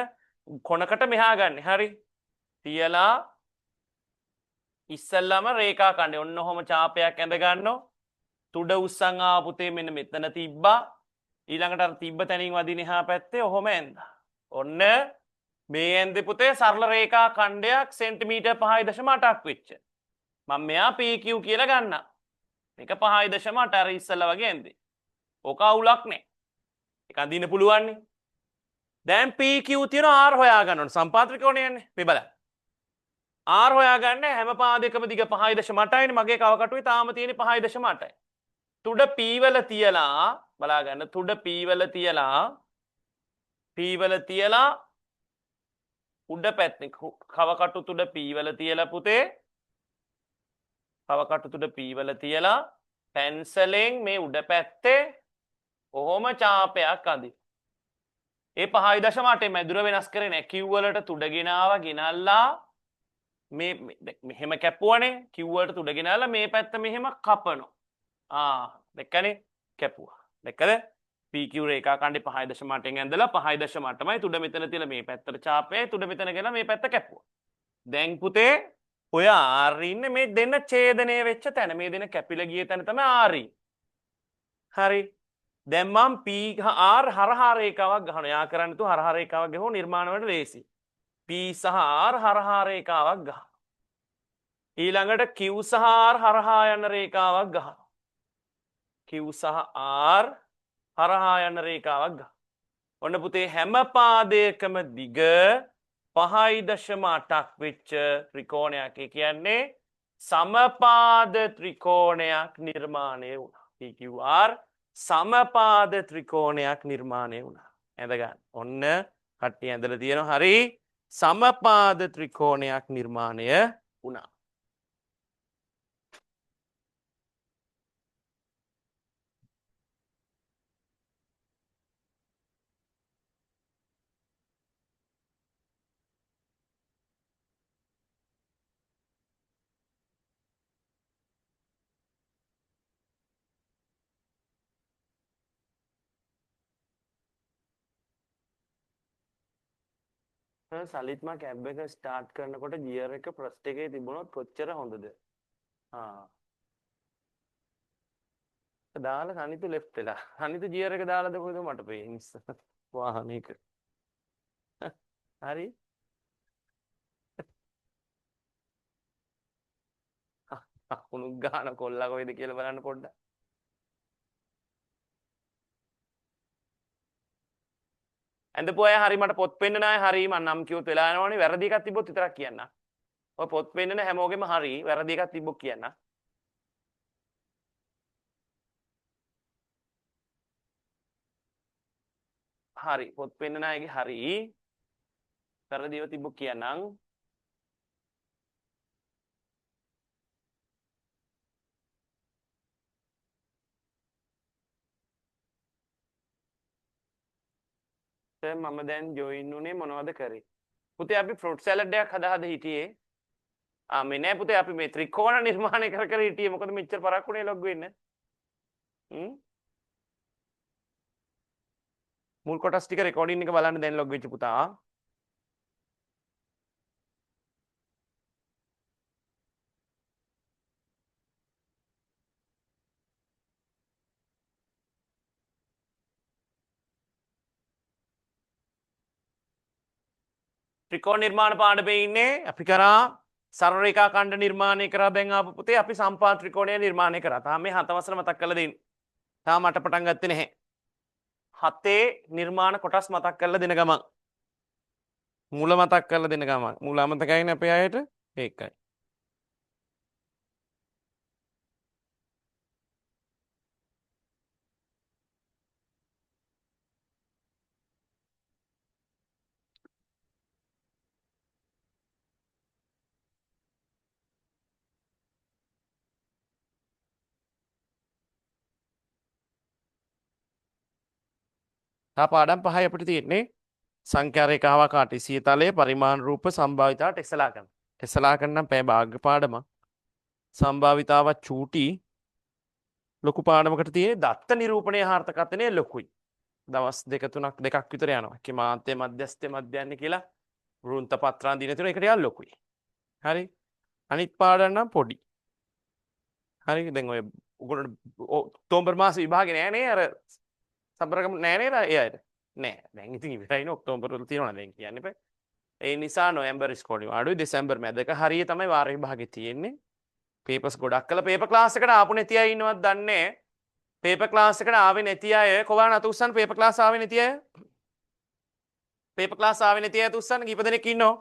කොනකට මෙහා ගන්න. හරි. තියලා ඉස්සල්ලාම රේඛා ඛණ්ඩය ඔන්න ඔහොම ඡාපයක් ඇඳ ගන්නවා. තුඩ උස්සන් ආව පුතේ මෙන්න මෙතන තිබ්බා. ඊළඟට අර තිබ්බ තැනින් වදින එහා පැත්තේ ඔහොම ඇඳා. ඔන්න මේ ඇඳේ පුතේ සරල රේඛා ඛණ්ඩයක් සෙන්ටිමීටර් 5.8ක් වෙච්ච. මම මෙයා PQ කියලා ගන්නවා. මේක 5.8 අර ඉස්සල්ලා වගේ ඇඳේ. ඕක අවුලක් නැහැ. ඒක අඳින්න පුළුවන් නේ. දැන් PQ තියෙන R හොයා ගන්න ඕන. සම්පාත ත්‍රිකෝණය යන්නේ. මේ බලන්න. R හොයාගන්න හැම පාදයකම දිග 5.8යිනේ මගේ කව කටුවේ තාම තියෙන්නේ 5.8යි. තුඩ P වල තියලා බලා ගන්න තුඩ P වල තියලා උඩ පැත්තේ කව කටු තුඩ P වල තියලා පුතේ කව කටු තුඩ P වල තියලා පැන්සලෙන් මේ උඩ පැත්තේ ඔහොම ඡාපයක් අඳින්න. ඒ 5.8 මැදුර වෙනස් කරේ නැහැ. Q වලට තුඩ ගෙනාවා ගෙනල්ලා මේ මෙහෙම කැපුවනේ Q වලට තුඩ ගෙනල්ලා මේ පැත්ත මෙහෙම කපනවා. දැක්කනේ කැපුවා. දැක්කද? PQ රේඛා ඛණ්ඩේ 5.8න් ඇඳලා 5.8මයි තුඩ මෙතන තියලා මේ පැත්තට ඡාපය තුඩ මෙතන ගෙනලා මේ පැත්ත කැපුවා. දැන් පුතේ ඔය R ඉන්නේ මේ දෙන්න ඡේදනය වෙච්ච තැන. මේ දෙන්න කැපිලා ගිය තැන තමයි R. හරි. දැන් මම P R හරහා රේඛාවක් ගහනවා. යා කරන්න තු හරහා රේඛාවක් ගහුව නිර්මාණ වලට ලේසි. P සහ R හරහා රේඛාවක් ගහනවා. ඊළඟට Q සහ R හරහා යන රේඛාවක් ගහනවා. Q සහ R හරහා යන රේඛාවක් ගහනවා. ඔන්න පුතේ හැම පාදයකම දිග 5.8ක් වෙච්ච ත්‍රිකෝණයක්. ඒ කියන්නේ සමපාද ත්‍රිකෝණයක් නිර්මාණය වුණා. PQR සමපාද ත්‍රිකෝණයක් නිර්මාණය වුණා. ඇඳ ගන්න. ඔන්න කට්ටිය ඇඳලා තියෙනවා. හරි. සමපාද ත්‍රිකෝණයක් නිර්මාණය වුණා. සලිත්ම කැබ් එක ස්ටාර්ට් කරනකොට ගියර් එක ෆස්ට් එකේ තිබුණොත් කොච්චර හොඳද? දාලා සනිතු ලෙෆ්ට් වෙලා. සනිතු ගියර් එක දාලාද කොහෙද මට පේන්නේ වාහනයක. හරි. අකුණු ගාන කොල්ලා කොහෙද කියලා බලන්න පොඩ්ඩක්. ඇඳපු අය හරි මට පොත් පෙන්නන අය හරි මම නම් කිව්වොත් වෙලා යනවනේ වැරදි එකක් තිබ්බොත් විතරක් කියන්න. ඔය පොත් පෙන්නන හැමෝගෙම හරි වැරදි එකක් තිබ්බොත් කියන්න. හරි පොත් පෙන්නන අයගේ හරි වැරදිව තිබ්බොත් කියන්නම්. මම දැන් ජොයින් උනේ මොනවද කරේ? පුතේ අපි ෆෘට් සලාඩ් එකක් හදා හිටියේ. මේ නෑ පුතේ අපි මේ ත්‍රිකෝණ නිර්මාණය කර හිටියේ. මොකද මෙච්චර පරක් උනේ ලොග් වෙන්න. මුල් කොටස් ටික රෙකෝඩින් එක බලන්න දැන් ලොග් වෙච්ච පුතා. ත්‍රිකෝණ නිර්මාණ පාඩමේ ඉන්නේ අපි කරා සරල රේඛා ඛණ්ඩ නිර්මාණය කරා. දැන් ආපු පුතේ අපි සම්පාත ත්‍රිකෝණය නිර්මාණය කරා. තාම මේ 7 වසර මතක් කරලා දෙන්න. තාම මට පටන් ගත්තේ නැහැ. 7 නිර්මාණ කොටස් මතක් කරලා දෙන ගමන් මුල මතක් කරලා දෙන්න ගමන්. මුල අමතකයිනේ අපේ අයට. ඒකයි. තා පාඩම් පහයි අපිට තියෙන්නේ. සංඛ්‍යා රේඛාවක් ආටිසිය තලයේ පරිමාණ රූප සම්භාවිතාවට ටෙස්ලා කරන. ටෙස්ලා කරනම් පැය භාග පාඩමක්. සම්භාවිතාවත් චූටි ලොකු පාඩමකට තියෙන්නේ දත්ත නිරූපණයේ හාර්ථකත්වය ලොකුයි. දවස් දෙක තුනක් දෙකක් විතර යනවා. ඒකේ මාන්තය මධ්‍යස්ථ මධ්‍යන්නේ කියලා වෘන්ත පත්‍රාන් දින තුන එකට යාල් ලොකුයි. හරි. අනිත් පාඩම් නම් පොඩි. හරි. දැන් ඔය උගලට ඔක්තෝබර් මාස විභාගේ නෑ නේ අර සබරගම නෑ නේද ඒ අයට. නෑ. දැන් ඉතින් ඉවරයිනේ ඔක්තෝබර් වල තියෙනවා දැන් කියන්න එපා. ඒ නිසා නොවැම්බර් ඉස්කෝලේ අඩුයි දෙසැම්බර් මැදක හරිය තමයි වාර විභාගේ තියෙන්නේ. පේපර්ස් ගොඩක් කළා පේපර් ක්ලාස් එකට ආපු නැති අය ඉන්නවද දන්නේ නෑ. පේපර් ක්ලාස් එකට ආවේ නැති අය කොහොම අත උස්සන්න පේපර් ක්ලාස් ආවේ නැති අය පේපර් ක්ලාස් ආවේ නැති අය උස්සන්න කීප දෙනෙක් ඉන්නෝ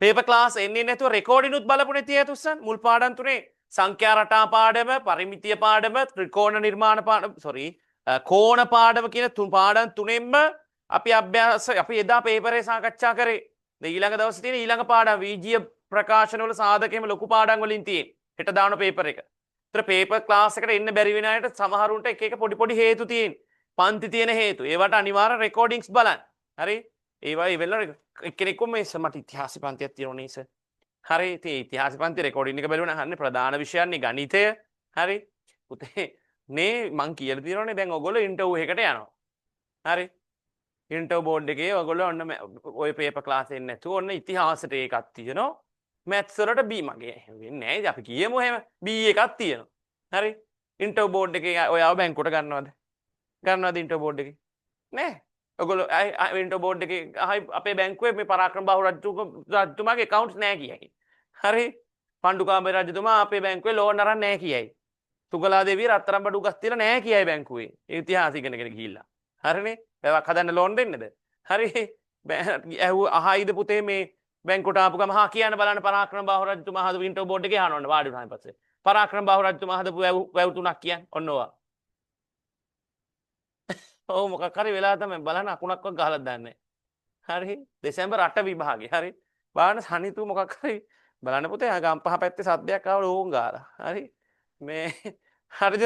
පේපර් ක්ලාස් එන්නේ නැතුව රෙකෝඩිනුත් බලපු නැති අය උස්සන්න මුල් පාඩම් තුනේ සංඛ්‍යා රටා පාඩම පරිමිතිය පාඩම ත්‍රිකෝණ නිර්මාණ පාඩම කෝණ පාඩම කියන තුන් පාඩම් තුනෙන්ම අපි අභ්‍යාස අපි එදා පේපරේ සාකච්ඡා කරේ ඊළඟ දවසේ තියෙන ඊළඟ පාඩම් වීජීය ප්‍රකාශන වල සාධකෙම ලොකු පාඩම් වලින් තියෙන හෙට දාන පේපර් එක පේපර් ක්ලාස් එකට එන්න බැරි වෙන අයට සමහරුන්ට එක එක පොඩි පොඩි හේතු තියෙන. පන්ති තියෙන හේතු. ඒවට අනිවාර්ය රෙකෝඩින්ග්ස් බලන්න. හරි? ඒවා ඉවෙල එක්කෙනෙක්ම මේ මට ඉතිහාස පන්තියක් තියෙනවා නේස. හරි? ඉතින් ඉතිහාස පන්ති රෙකෝඩින් එක බැලුවම අහන්නේ ප්‍රධාන විෂයන්නේ ගණිතය. හරි? පුතේ මේ මං කියලා තියෙනවානේ දැන් ඔයගොල්ලෝ ඉන්ටර්විව් එකකට යනවා. හරි? ඉන්ටර්විව් බෝඩ් එකේ ඔයගොල්ලෝ ඔන්න ඔය පේපර් ක්ලාස් එන්නේ නැතුව ඔන්න ඉතිහාසයට එකක් තියෙනවා. මැත්ස් වලට B මගේ වෙන්නේ නැහැ අපි කියමු එහෙම B එකක් තියෙනවා. හරි? ඉන්ටර්ව් බෝඩ් එකේ ඔයාව බැංකුවට ගන්නවද? ගන්නවද ඉන්ටර්ව් බෝඩ් එකේ? නෑ. ඔයගොල්ලෝ ඉන්ටර්ව් බෝඩ් එකේ අපේ බැංකුවේ මේ පරාක්‍රම බාහු රජතුමාගේ accounts නෑ කියයි. හරි? පණ්ඩුකාභය රජතුමා අපේ බැංකුවේ ලෝන් අරන් නෑ කියයි. තුගලා දෙවිය රත්තරන් බඩු ගස් තියලා නෑ කියයි බැංකුවේ. ඒ ඉතිහාස ඉගෙනගෙන ගිහිල්ලා. හරිනේ? වැවක් හදන්න ලෝන් දෙන්නද? හරි? අහයිද පුතේ මේ බැංකුවට ආපු ගම හා කියන්න බලන්න පරාක්‍රම බාහු රජතුමා හදපු ඉන්ටර්ව් බෝඩ් එකේ අහන්න ඕන වාඩි වුණාන් පස්සේ පරාක්‍රම බාහු රජතුමා හදපු වැව් තුනක් කියන්න ඔන්න ඕවා. ඔව් මොකක් හරි වෙලා තමයි බලන්න අකුණක්වත් ගහලා දාන්නේ. හරි දෙසැම්බර් 8 විභාගේ හරි බලන්න සනිතු මොකක් හරි බලන්න පුතේ ගම්පහ පැත්තේ සද්දයක් ආවල ඕන් ගාලා. හරි මේ හරිද?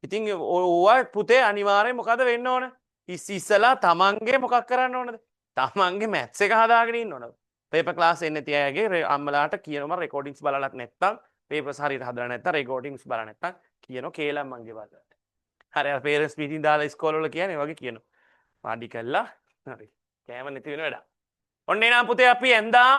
ඉතින් ඕවා පුතේ අනිවාර්යෙන් මොකද වෙන්න ඕන? ඉස්සලා තමන්ගේ මොකක් කරන්න ඕනද? තමන්ගේ මැත්ස් එක හදාගෙන ඉන්න ඕනද? පේපර් ක්ලාස් එන්නේ නැති අයගේ අම්මලාට කියනවා රෙකෝඩින්ග්ස් බලලත් නැත්තම් පේපර්ස් හරියට හදලා නැත්තම් රෙකෝඩින්ග්ස් බලලා නැත්තම් කියනවා කේලම් මංගේ බලන්න. හරි අර පේරන්ට්ස් මීටින් දාලා ඉස්කෝල වල කියන්නේ වගේ කියනවා. පාඩි කළා හරි. කෑම නැති වෙන වැඩක්. ඔන්න එනම් පුතේ අපි එන්දා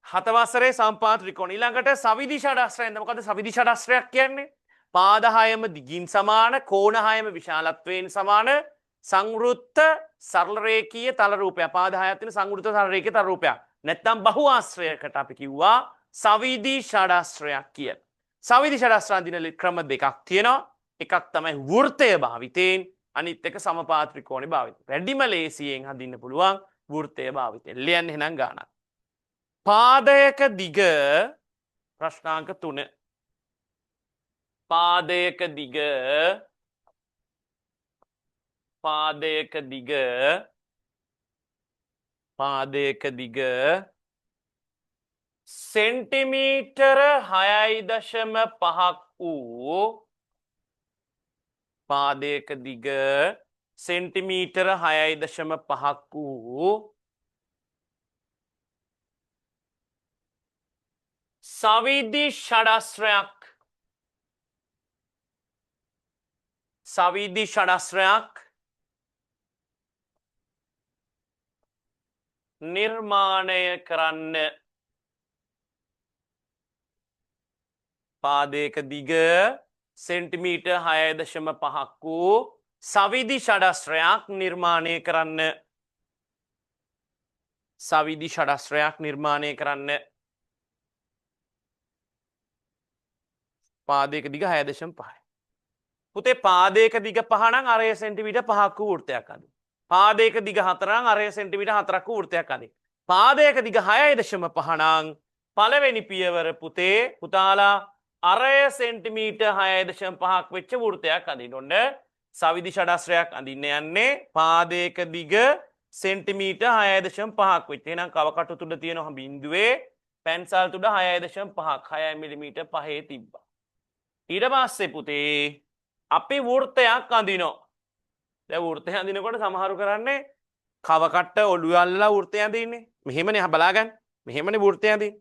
7 වසරේ සම්පාත ත්‍රිකෝණ ඊළඟට සවිදි ෂඩාස්ත්‍රයෙන්ද මොකද සවිදි ෂඩාස්ත්‍රයක් කියන්නේ? පාද 6ම දිගින් සමාන කෝණ 6ම විශාලත්වයෙන් සමාන සංවෘත්ත සරල රේඛීය තල රූපයක් පාද 6ක් තියෙන සංවෘත්ත සරල රේඛීය තල රූපයක් නැත්නම් බහු ආශ්‍රයකට අපි කිව්වා සවිදි ෂඩාස්ත්‍රයක් කියලා. සවිදි ෂඩාස්ත්‍රයන් දින ක්‍රම දෙකක් තියෙනවා. එකක් තමයි වෘත්තය භාවිතයෙන් අනිත් එක සමපාත ත්‍රිකෝණේ භාවිතයෙන්. වැඩිම ලේසියෙන් හදින්න පුළුවන් වෘත්තය භාවිතයෙන්. ලියන්න එහෙනම් ගානක්. පාදයක දිග ප්‍රශ්නාංක 3 පාදයක දිග සෙන්ටිමීටර 6.5ක් වූ පාදයක දිග සෙන්ටිමීටර 6.5ක් වූ සවිදි ෂඩාස්ත්‍රයක් නිර්මාණය කරන්න. පාදයක දිග සෙන්ටිමීටර් 6.5ක් වූ සවිදි ෂඩාස්ත්‍රයක් නිර්මාණය කරන්න. සවිදි ෂඩාස්ත්‍රයක් නිර්මාණය කරන්න. පාදයක දිග 6.5යි. පුතේ පාදයක දිග 5 නම් අරය සෙන්ටිමීටර් 5ක් වූ වෘත්තයක් අදින්න. පාදයක දිග 4 නම් අරය සෙන්ටිමීටර් 4ක් වූ වෘත්තයක් අදින්න. පාදයක දිග 6.5 නම් පළවෙනි පියවර පුතාලා අරය සෙන්ටිමීටර් 6.5ක් වෙච්ච වෘත්තයක් අඳින්න. ඔන්න සවිදි ෂඩස්ත්‍රයක් අඳින්න යන්නේ පාදයක දිග සෙන්ටිමීටර් 6.5ක් වෙච්ච. එහෙනම් කවකටු තුඩ තියෙනවා බිඳුවේ පැන්සල් තුඩ 6.5ක් 6 මිලිමීටර් පහේ තිබ්බා. ඊට පස්සේ පුතේ අපි වෘත්තයක් අඳිනවා. දැන් වෘත්තය අඳිනකොට සමහරු කරන්නේ කවකට්ට ඔළුව අල්ලලා වෘත්තය අඳින්නේ. මෙහෙමනේ බලා ගන්න. මෙහෙමනේ වෘත්තය අඳින්නේ.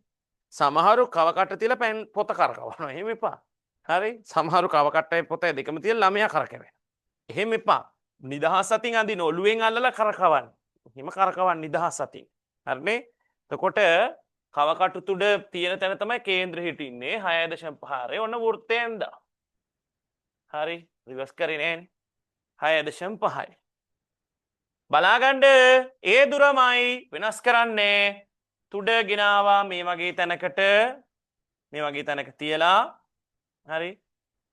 සමහරු කවකට්ට තියලා පෙන් පොත කරකවනවා. එහෙම එපා. හරි? සමහරු කවකට්ටේ පොතේ දෙකම තියලා ළමයා කරකවනවා. එහෙම එපා. නිදහස් අතින් අඳින ඔළුවෙන් අල්ලලා කරකවන්න. එහෙම කරකවන්න නිදහස් අතින්. හරිනේ? එතකොට කවකටු තුඩ තියෙන තැන තමයි කේන්ද්‍ර හිටින්නේ 6.5 ඔන්න වෘත්තය ඇඳා. හරි? රිවර්ස් කරේ නෑනේ. 6.5යි. බලාගන්න ඒ දුරමයි වෙනස් කරන්නේ තුඩ ගෙනාවා මේ වගේ තැනක තියලා හරි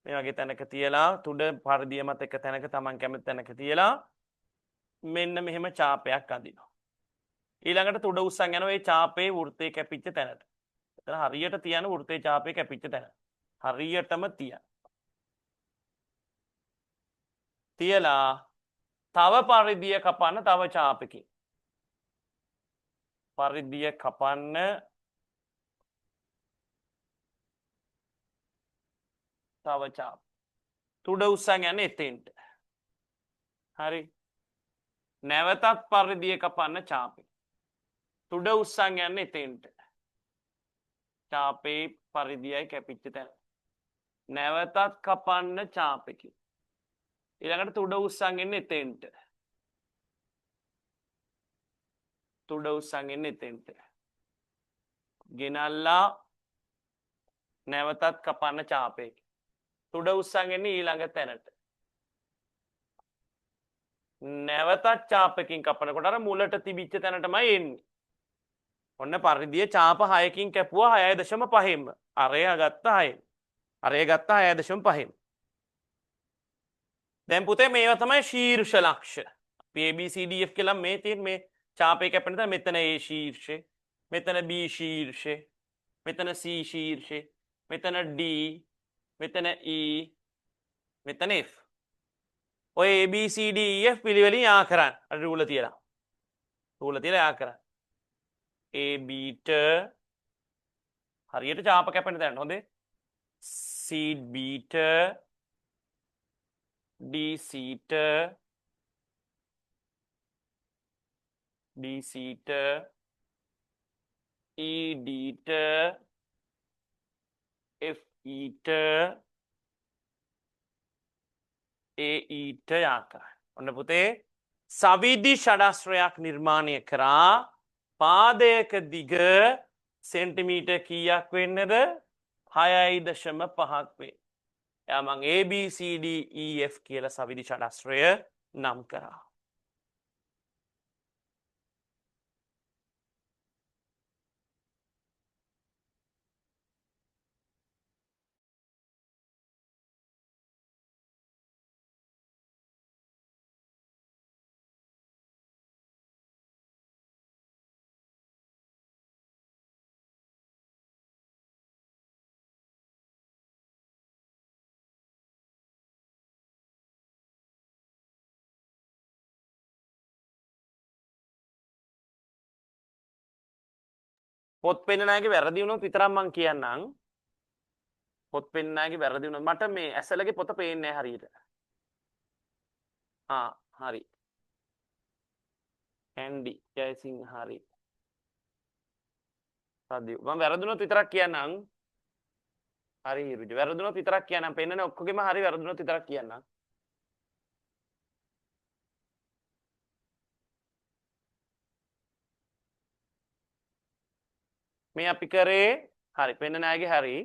මේ වගේ තැනක තියලා තුඩ පරිදිය මත එක තැනක Taman කැමති තැනක තියලා මෙන්න මෙහෙම ඡාපයක් අඳිනවා. ඊළඟට තුඩ උස්සන් යනවා ඒ ඡාපේ වෘත්තේ කැපිච්ච තැනට. එතන හරියට තියන වෘත්තේ ඡාපේ කැපිච්ච තැන. හරියටම තියන. තියලා තව පරිදිය කපන්න තව ඡාපකින්. පරිදිය කපන්න තව ඡාප. තුඩ උස්සන් යන්නේ එතෙන්ට. හරි. නැවතත් පරිදිය කපන්න ඡාපේ. තුඩ උස්සන් යන්නේ එතෙන්ට. ඡාපේ පරිදියයි කැපිච්ච තැන. නැවතත් කපන්න ඡාපකින්. ඊළඟට තුඩ උස්සන් එන්නේ එතෙන්ට. තුඩ උස්සන් එන්නේ එතෙන්ට. ගෙනල්ලා නැවතත් කපන්න ඡාපයක. තුඩ උස්සන් එන්නේ ඊළඟ තැනට. නැවතත් ඡාපකින් කපනකොට අර මුලට තිබිච්ච තැනටමයි එන්නේ. ඔන්න පරිදිය ඡාප 6කින් කැපුවා 6.5ෙම. අරය ගත්ත 6. අරය ගත්ත 6.5ෙම. දැන් පුතේ මේවා තමයි ශීර්ෂ ලක්ෂ. අපි ABCDF කියලා මේ තියෙන මේ ඡාපේ කැපෙන තැන මෙතන A ශීර්ෂේ, මෙතන B ශීර්ෂේ, මෙතන C ශීර්ෂේ, මෙතන D, මෙතන E, මෙතන F. ඔය ABCDEF පිළිවෙලින් යා කරන්න. අර රූල තියලා. රූල තියලා යා කරන්න. AB ට හරියට ඡාප කැපෙන තැන හොඳේ. CB ට DC ට DC ට ED ට FE ට AE ට යා කරන්න. ඔන්න පුතේ සවිදි ෂඩස්ත්‍රයක් නිර්මාණය කරා පාදයක දිග සෙන්ටිමීටර් කීයක් වෙන්නද 6.5ක් වේ. එයා මං ABCDEF කියලා සවිදි ෂඩස්ත්‍රය නම් කරා. පොත් පෙන්නන අයගේ වැරදි වුණොත් විතරක් මං කියන්නම්. පොත් පෙන්නන අයගේ වැරදි වුණොත් මට මේ ඇසලගේ පොත පේන්නේ නැහැ හරියට. හරි. ඇන්ඩි ජයසිංහ හරි. සද්දි මම වැරදුනොත් විතරක් කියන්නම්. හරි රුජ වැරදුනොත් විතරක් කියන්නම්. පෙන්නන ඔක්කොගෙම හරි වැරදුනොත් විතරක් කියන්නම්. මේ අපි කරේ හරි පෙන්නන අයගේ හරි.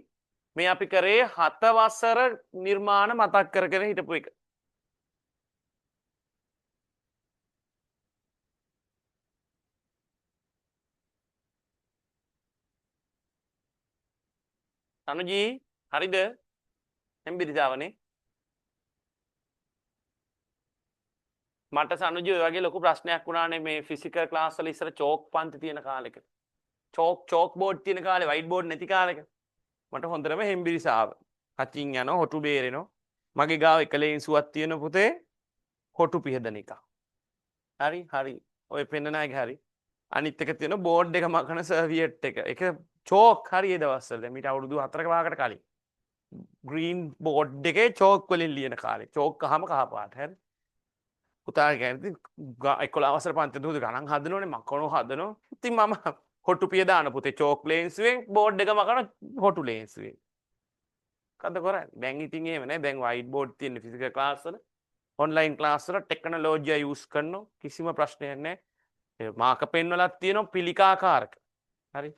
මේ අපි කරේ 7 වසර නිර්මාණ මතක් කරගෙන හිටපු එක. තනුජී හරිද? එම්බිරිසාවනේ. මට සනුජ ඔය වගේ ලොකු ප්‍රශ්නයක් වුණානේ මේ ෆිසිකල් ක්ලාස් වල ඉස්සර චෝක් පන්ති තියෙන කාලෙක. චෝක් බෝඩ් තියෙන කාලේ වයිට් බෝඩ් නැති කාලෙක. මට හොඳටම හෙම්බිරිසාව. කචින් යනවා හොටු බේරෙනවා. මගේ ගාව එක ලේන්සුවක් තියෙන පුතේ හොටු පිහදන එක. හරි. ඔය පෙන්නන එක හරි. අනිත් එක තියෙන බෝඩ් එක මකන සර්වියට් එක. ඒක චෝක් හරි ඒ දවස්වල. මීට අවුරුදු 4ක වාකට කලින්. ග්‍රීන් බෝඩ් එකේ චෝක් වලින් ලියන කාලේ. චෝක් කහම කහ පාට. හරි. පුතා කියන්නේ 11 වසර පන්ති දුවද ගණන් හදනෝනේ මකනෝ හදනෝ. ඉතින් මම හොටු පිය දාන පුතේ චෝක් ලේන්සුවෙන් බෝඩ් එක මකන හොටු ලේන්සුවෙන්. කද කරන්නේ? දැන් ඉතින් එහෙම නෑ. දැන් වයිට් බෝඩ් තියෙන ෆිසිකල් ක්ලාස් වල ඔන්ලයින් ක්ලාස් වල ටෙක්නොලොජිය යූස් කරනවා. කිසිම ප්‍රශ්නයක් නෑ. ඒ මාක පෙන් වලක් තියෙනවා පිළිකාකාරක. හරි.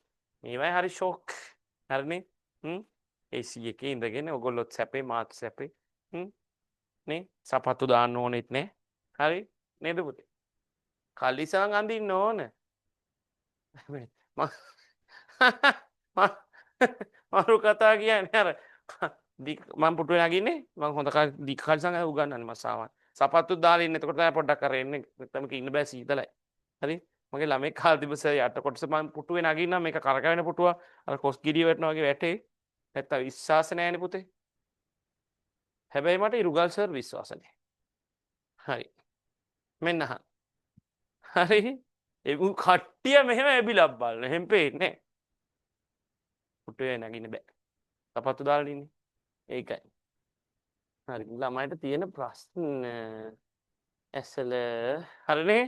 මේවයි හරි ෂොක්. හරිනේ. AC එකේ ඉඳගෙන ඔයගොල්ලොත් සැපේ මාත් සැපේ. නේ? සපත්තු දාන්න ඕනෙත් නෑ. හරි නේද පුතේ? කලිසම් අඳින්න ඕන. මරු කතා කියන්නේ අර මම පුටුවේ නගින්නේ මම හොඳ දික් කලිසම් උගන්නන්නේ මසාවන්. සපත්තු දාලා ඉන්න එතකොට තමයි පොඩ්ඩක් අර එන්නේ. නැත්නම් මේක ඉන්න බෑ සීතලයි. හරි? මගේ ළමෙක් කාලා තිබ්බ සර් යට කොටස මම පුටුවේ නගින්නම් මේක කරකවෙන පුටුව අර කොස් ගිඩිය වැටෙනවා වගේ වැටේ. නැත්තම් විශ්වාස නැහැනේ පුතේ. හැබැයි මට ඉරුගල් සර් විශ්වාස නැහැ. හරි. මෙන්න අහන්න. හරි ඒ කට්ටිය මෙහෙම ඇබිලක් බලන එහෙම පේන්නේ පුටුවේ නැගින්න බෑ සපත්තු දාලා ඉන්නේ ඒකයි හරි ළමයිට තියෙන ප්‍රශ්න ඇසල හරිනේ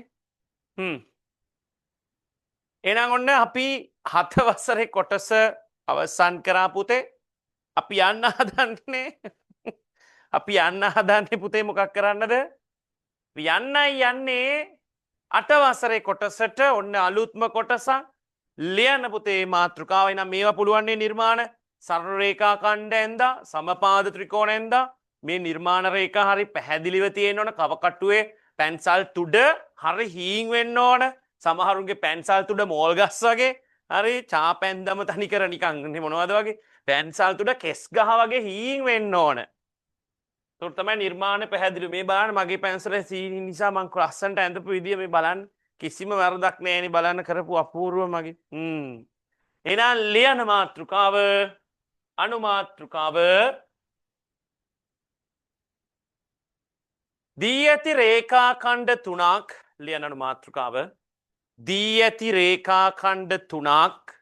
එහෙනම් ඔන්න අපි 7 වසරේ කොටස අවසන් කරා පුතේ අපි යන්න හදන්නේ පුතේ මොකක් කරන්නද අපි යන්නේ 8 වසරේ කොටසට ඔන්න අලුත්ම කොටසක් ලියන්න පුතේ මාතෘකාව එනම් මේවා පුළුවන් නිර්මාණ සරල රේඛා ඛණ්ඩ ඇඳා සමපාද ත්‍රිකෝණ ඇඳා මේ නිර්මාණ රේඛා හරි පැහැදිලිව තියෙන්න ඕන කවකටුවේ පැන්සල් තුඩ හරි හීන් වෙන්න ඕන සමහරුන්ගේ පැන්සල් තුඩ මෝල් ගස් වගේ හරි චාපැන්දම තනි කර නිකන් මොනවද වගේ පැන්සල් තුඩ කෙස් ගහ වගේ හීන් වෙන්න ඕන ඒකට තමයි නිර්මාණ පැහැදිලි මේ බලන්න මගේ පැන්සලේ සීනි නිසා මම ලස්සනට ඇඳපු විදිය මේ බලන්න කිසිම වරදක් නැහැනේ බලන්න කරපු අපූර්ව මගේ එහෙනම් ලියන මාතෘකාව අනුමාතෘකාව දී ඇති රේඛා ඛණ්ඩ තුනක් ලියන අනුමාතෘකාව දී ඇති රේඛා ඛණ්ඩ තුනක්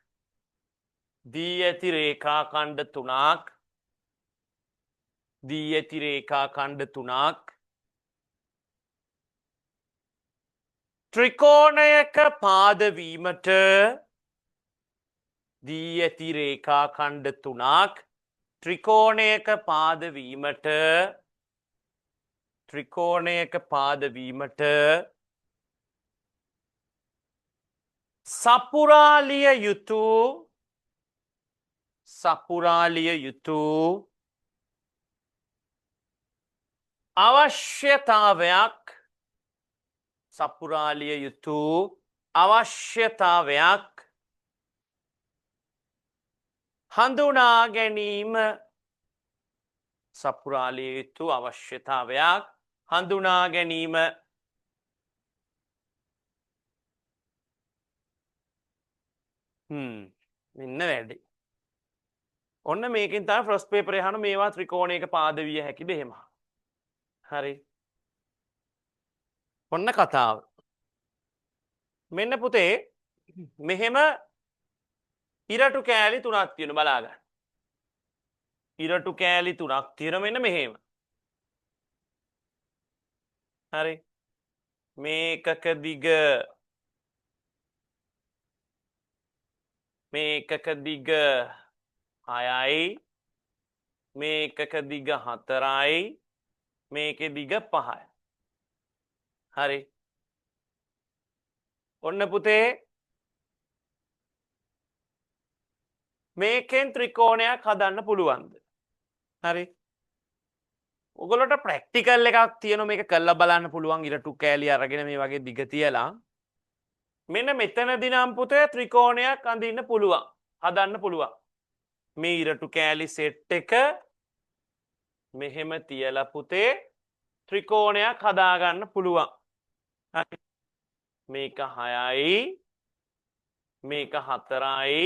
දී ඇති රේඛා ඛණ්ඩ තුනක් දී ඇති රේඛා ඛණ්ඩ තුනක් ත්‍රිකෝණයක පාදවීමට දී ඇති රේඛා ඛණ්ඩ තුනක් ත්‍රිකෝණයක පාදවීමට සපුරාලිය යුතු අවශ්‍යතාවයක් හඳුනා ගැනීම මෙන්න වැඩි ඔන්න මේකෙන් තමයි ෆස්ට් පේපරේ අහන මේවා ත්‍රිකෝණයක පාදවිය හැකිද එහෙම හරි ඔන්න කතාව මෙන්න පුතේ මෙහෙම ඉරටු කෑලි තුනක් තියෙන බලා ගන්න. ඉරටු කෑලි තුනක් තියෙන මෙන්න මෙහෙම. හරි. මේකක දිග 6යි මේකක දිග 4යි මේකේ දිග 5යි. හරි. ඔන්න පුතේ මේකෙන් ත්‍රිකෝණයක් හදන්න පුළුවන්ද? හරි. ඔයගොල්ලන්ට ප්‍රැක්ටිකල් එකක් තියෙනවා මේක කරලා බලන්න පුළුවන් ඉරටු කෑලි අරගෙන මේ වගේ දිග තියලා. මෙන්න මෙතනදී නම් පුතේ ත්‍රිකෝණයක් අඳින්න පුළුවන්. හදන්න පුළුවන්. මේ ඉරටු කෑලි සෙට් එක මෙහෙම තියලා පුතේ ත්‍රිකෝණයක් හදා ගන්න පුළුවන්. හරි. මේක 6යි මේක 4යි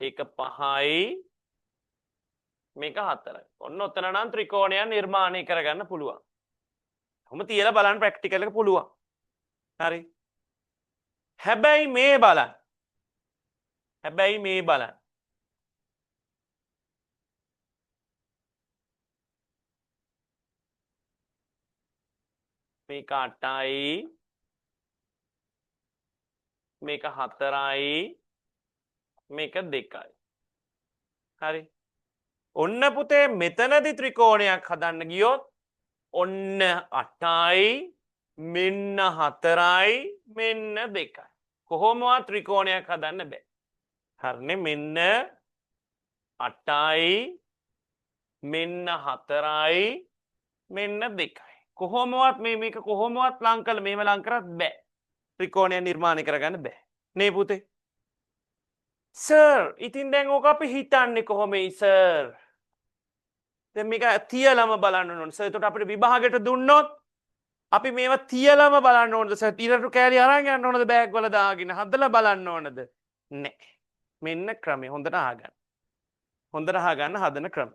ඒක 5යි මේක 4යි. ඔන්න ඔතන නම් ත්‍රිකෝණයක් නිර්මාණය කරගන්න පුළුවන්. කොහොම තියලා බලන්න ප්‍රැක්ටිකල් එක පුළුවන්. හරි. හැබැයි මේ බලන්න. මේක 8යි මේක 4යි මේක 2යි. හරි. ඔන්න පුතේ මෙතනදි ත්‍රිකෝණයක් හදන්න ගියොත් ඔන්න 8යි මෙන්න 4යි මෙන්න 2යි. කොහොමවත් ත්‍රිකෝණයක් හදන්න බෑ. හරිනේ මෙන්න 8යි මෙන්න 4යි මෙන්න 2යි. කොහොමවත් මේක කොහොමවත් ලං කළ මේව ලං කරත් බෑ. ත්‍රිකෝණයක් නිර්මාණය කරගන්න බෑ. නේ පුතේ? සර් ඉතින් දැන් ඕක අපි හිතන්නේ කොහොමයි සර්? දැන් මේක තියලම බලන්න ඕන. සර් එතකොට අපිට විභාගයට දුන්නොත් අපි මේවා තියලම බලන්න ඕනද සර්? ඊරටු කෑලි අරන් යන්න ඕනද බෑග් වල දාගෙන හදලා බලන්න ඕනද? නෑ. මෙන්න ක්‍රමය හොඳට අහගන්න. හොඳට අහගන්න හදන ක්‍රම.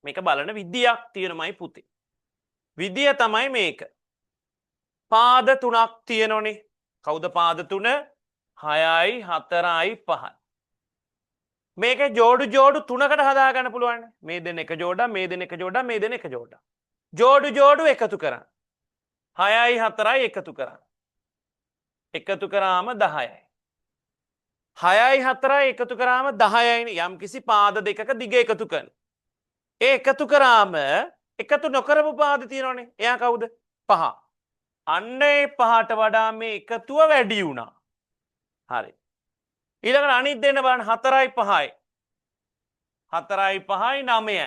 මේක බලන විදියක් තියෙනමයි පුතේ. විදිය තමයි මේක. පාද 3ක් තියෙනෝනේ. කවුද පාද 3? 6යි 4යි 5යි. මේක ජෝඩු 3කට හදාගන්න පුළුවන්. මේ දෙන එක ජෝඩක්, මේ දෙන එක ජෝඩක්, මේ දෙන එක ජෝඩක්. ජෝඩු එකතු කරන්න. 6යි 4යි එකතු කරන්න. එකතු කරාම 10යි. 6යි 4යි එකතු කරාම 10යි. යම් කිසි පාද දෙකක දිග එකතු කරන. ඒ එකතු කරාම එකතු නොකරපු පාද තියෙනවනේ. එයා කවුද? 5. අන්න ඒ 5ට වඩා මේ එකතුව වැඩි වුණා. හරි. ඊළඟට අනිත් දෙන්න බලන්න 4යි 5යි. 4යි 5යි 9යි.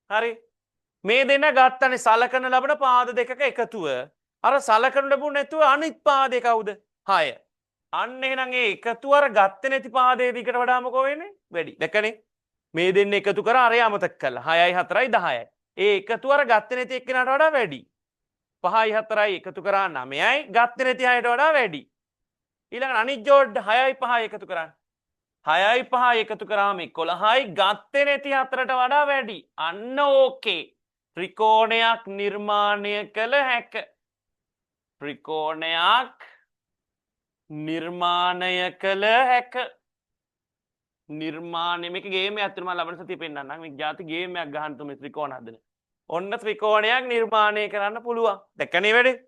හරි. මේ දෙන්න ගත්තනේ සලකන ලබන පාද දෙකක එකතුව. අර සලකන ලැබුණ නැතුව අනිත් පාදේ කවුද? 6. අන්න එහෙනම් ඒ එකතුව අර ගත්තේ නැති පාදේ දිගට වඩා මොකෝ වෙන්නේ? වැඩි. දැක්කනේ? මේ දෙන්න එකතු කර අරය අමතක කළා. 6යි 4යි 10යි. ඒ එකතුව අර ගත්තේ නැති එක්කෙනාට වඩා වැඩි. 5යි 4යි එකතු කරා 9යි ගත්තේ නැති 6ට වඩා වැඩි. ඊළඟ අනිත් ජෝඩ් 6යි 5යි එකතු කරන්න. 6යි 5යි එකතු කරාම 11යි ගත්තේ නැති 4ට වඩා වැඩි. අන්න ඕකේ. ත්‍රිකෝණයක් නිර්මාණය කළ හැක. ත්‍රිකෝණයක් නිර්මාණය කළ හැක. නිර්මාණය මේක ගේමයක් අත්‍තරම ලබන සතිය පෙන්නන්නම්. මේක ಜಾති ගේමයක් ගහන්න තුමේ ත්‍රිකෝණ හදන. ඔන්න ත්‍රිකෝණයක් නිර්මාණය කරන්න පුළුවන්. දැක්කනේ වැඩේ?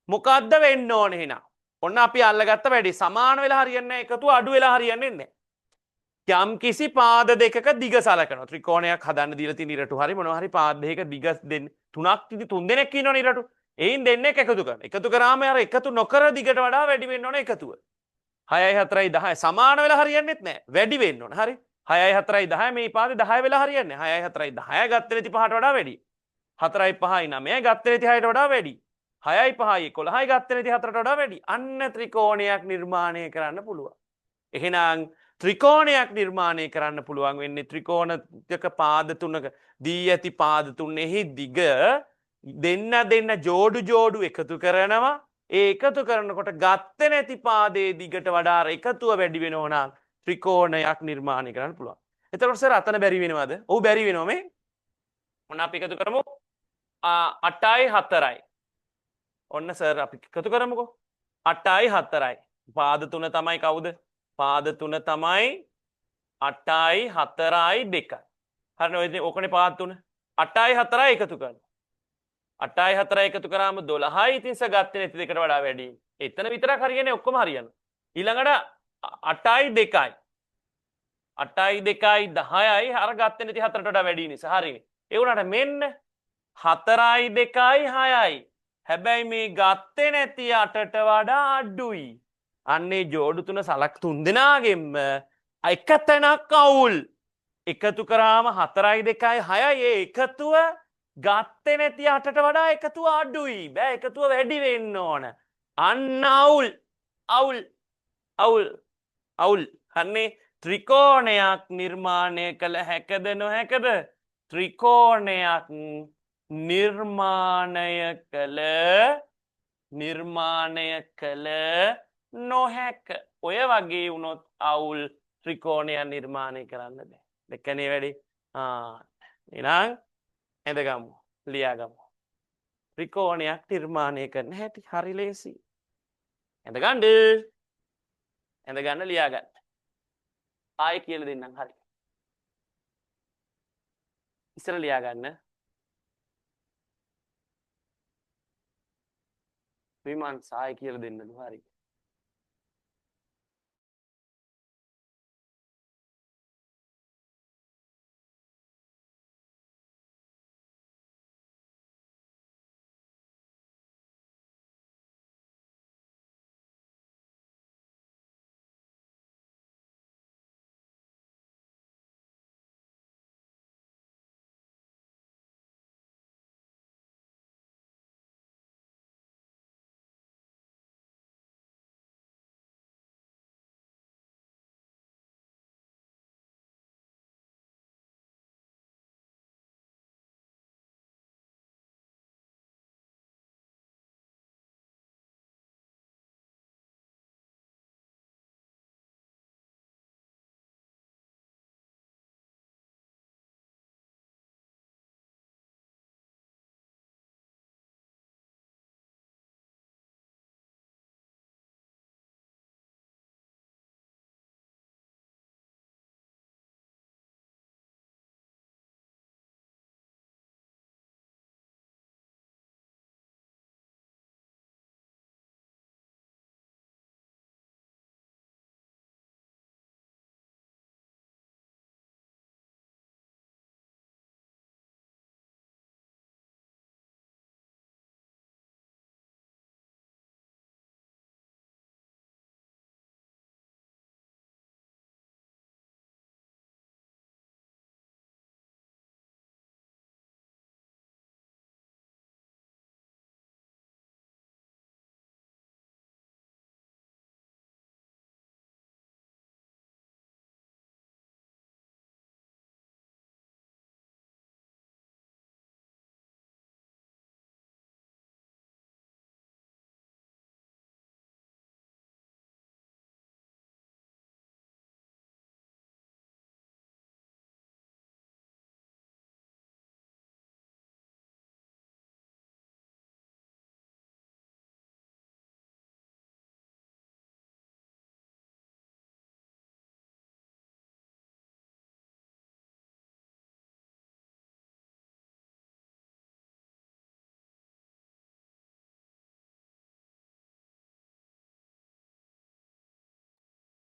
මොකද්ද වෙන්න ඕනේ එහෙනම්? ඔන්න අපි අල්ලගත්ත වැඩි සමාන වෙලා හරියන්නේ නැහැ. එකතු අඩු වෙලා හරියන්නේ නැහැ. යම් කිසි පාද දෙකක දිග සලකනවා. ත්‍රිකෝණයක් හදන්න දීලා තියෙන ඉරටු හරි මොනවා හරි පාද දෙකක දිග දෙන්න තුනක් ඉදි තුන් දෙනෙක් ඉන්නවනේ ඉරටු. එයින් දෙන්නෙක් එකතු කරනවා. එකතු කරාම අර එකතු නොකර දිගට වඩා වැඩි වෙන්න ඕනේ එකතුව. 6යි 4යි 10යි සමාන වෙලා හරියන්නේත් නැහැ. වැඩි වෙන්න ඕනේ. හරි. 6යි 4යි 10 මේ පාදේ 10 වෙලා හරියන්නේ. 6යි 4යි 10 ගත්තේ නැති 5ට වඩා වැඩි. 4යි 5යි 9යි ගත්තේ නැති 6ට වඩා වැඩි. 6යි 5යි 11යි ගත්තේ නැති 4ට වඩා වැඩි. අන්න ත්‍රිකෝණයක් නිර්මාණය කරන්න පුළුවන්. එහෙනම් ත්‍රිකෝණයක් නිර්මාණය කරන්න පුළුවන් වෙන්නේ ත්‍රිකෝණයක පාද තුනක දී ඇති පාද තුනෙහි දිග දෙන්න ජෝඩු එකතු කරනවා. ඒ එකතු කරනකොට ගත්තේ නැති පාදයේ දිගට වඩා එකතුව වැඩි වෙනවා නම් ත්‍රිකෝණයක් නිර්මාණය කරන්න පුළුවන්. එතකොට සර් අතන බැරි වෙනවද? ඔව් බැරි වෙනවා මේ. මොන අපි එකතු කරමු 8යි 4යි. ඔන්න සර් අපි එකතු කරමුකෝ 8යි 4යි. පාද තුන තමයි කවුද? පාද තුන තමයි 8යි 4යි 2යි. හරිනේ ඕකනේ පාද තුන. 8යි 4යි එකතු කරනවා. 8යි 4යි එකතු කරාම 12යි. ඉතින් සර් ගත්තේ නැති දෙකට වඩා වැඩි. එතන විතරක් හරියන්නේ ඔක්කොම හරියනවා. ඊළඟට 8යි 2යි. 8යි 2යි 10යි අර ගත්තේ නැති 4ට වඩා වැඩි නිසා හරිනේ. ඒ වුණාට මෙන්න 4යි 2යි 6යි. හැබැයි මේ ගත්තේ නැති 8ට වඩා අඩුයි. අන්නේ ජෝඩු තුන සලක් තුන් දෙනාගෙම එක තැනක් අවුල්. එකතු කරාම 4යි 2යි 6යි ඒ එකතුව ගත්තේ නැති 8ට වඩා එකතුව අඩුයි. බෑ එකතුව වැඩි වෙන්න ඕන. අන්න අවුල්. අවුල්. අවුල්. අවුල්. අන්නේ ත්‍රිකෝණයක් නිර්මාණය කළ හැකද නොහැකද? ත්‍රිකෝණයක් නිර්මාණය කළ නොහැක ඔය වගේ වුණොත් අවුල් ත්‍රිකෝණයක් නිර්මාණය කරන්න බෑ දෙකනේ වැඩි එනම් ඇඳගමු ලියාගමු ත්‍රිකෝණයක් නිර්මාණය කරන්න හැටි හරි ලේසි ඇඳගන්න ලියාගන්න ආයෙ කියලා දෙන්නම් හරි ඉස්සර ලියාගන්න විමන් සාය කියලා දෙන්නලු හරි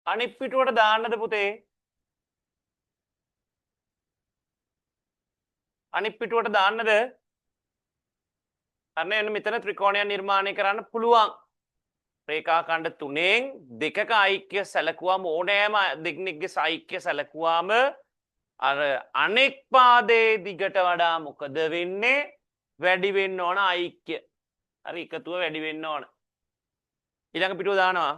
අනිත් පිටුවට දාන්නද පුතේ අනිත් පිටුවට දාන්නද අන්න එන්න මෙතන ත්‍රිකෝණයක් නිර්මාණය කරන්න පුළුවන් රේඛාඛණ්ඩ තුනෙන් දෙකක ඓක්‍ය සැලකුවාම ඕනෑම දෙකෙනෙක්ගේ සෛක්‍ය සැලකුවාම අර අනෙක් පාදයේ දිගට වඩා මොකද වෙන්නේ වැඩි වෙන්න ඕන ඓක්‍ය හරි එකතුව වැඩි වෙන්න ඕන ඊළඟ පිටුව දානවා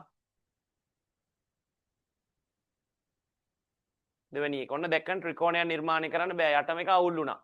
දෙවෙනි එක ඔන්න දැක්කන් ත්‍රිකෝණයක් නිර්මාණය කරන්න බෑ යටම එක අවුල් වුණා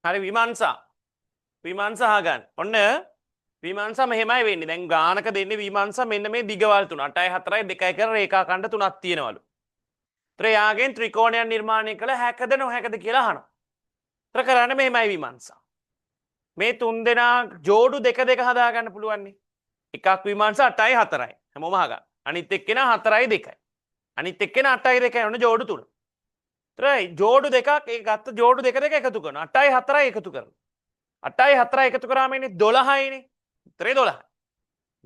හරි විමර්ශා. විමර්ශා අහගන්න. ඔන්න විමර්ශා මෙහෙමයි වෙන්නේ. දැන් ගානක දෙන්නේ විමර්ශා මෙන්න මේ දිගවල් තුන 8යි 4යි 2යි කරලා රේඛා ඛණ්ඩ තුනක් තියෙනවලු. ත්‍රයාගෙන් ත්‍රිකෝණයක් නිර්මාණය කළ හැකද නොහැකද කියලා අහනවා. ත්‍ර කරන්නේ මෙහෙමයි විමර්ශා. මේ තුන් දෙනා ජෝඩු දෙක දෙක හදාගන්න පුළුවන් නේ. එකක් විමර්ශා 8යි 4යි. හැමෝම අහගන්න. අනිත් එක්කෙනා 4යි 2යි. අනිත් එක්කෙනා 8යි 2යි ඔන්න ජෝඩු තුන. ජෝඩු දෙකක් ඒ ගත්ත ජෝඩු දෙක දෙක එකතු කරනවා 8යි 4යි එකතු කරනවා 8යි 4යි එකතු කරාම එන්නේ 12යිනේ 12යි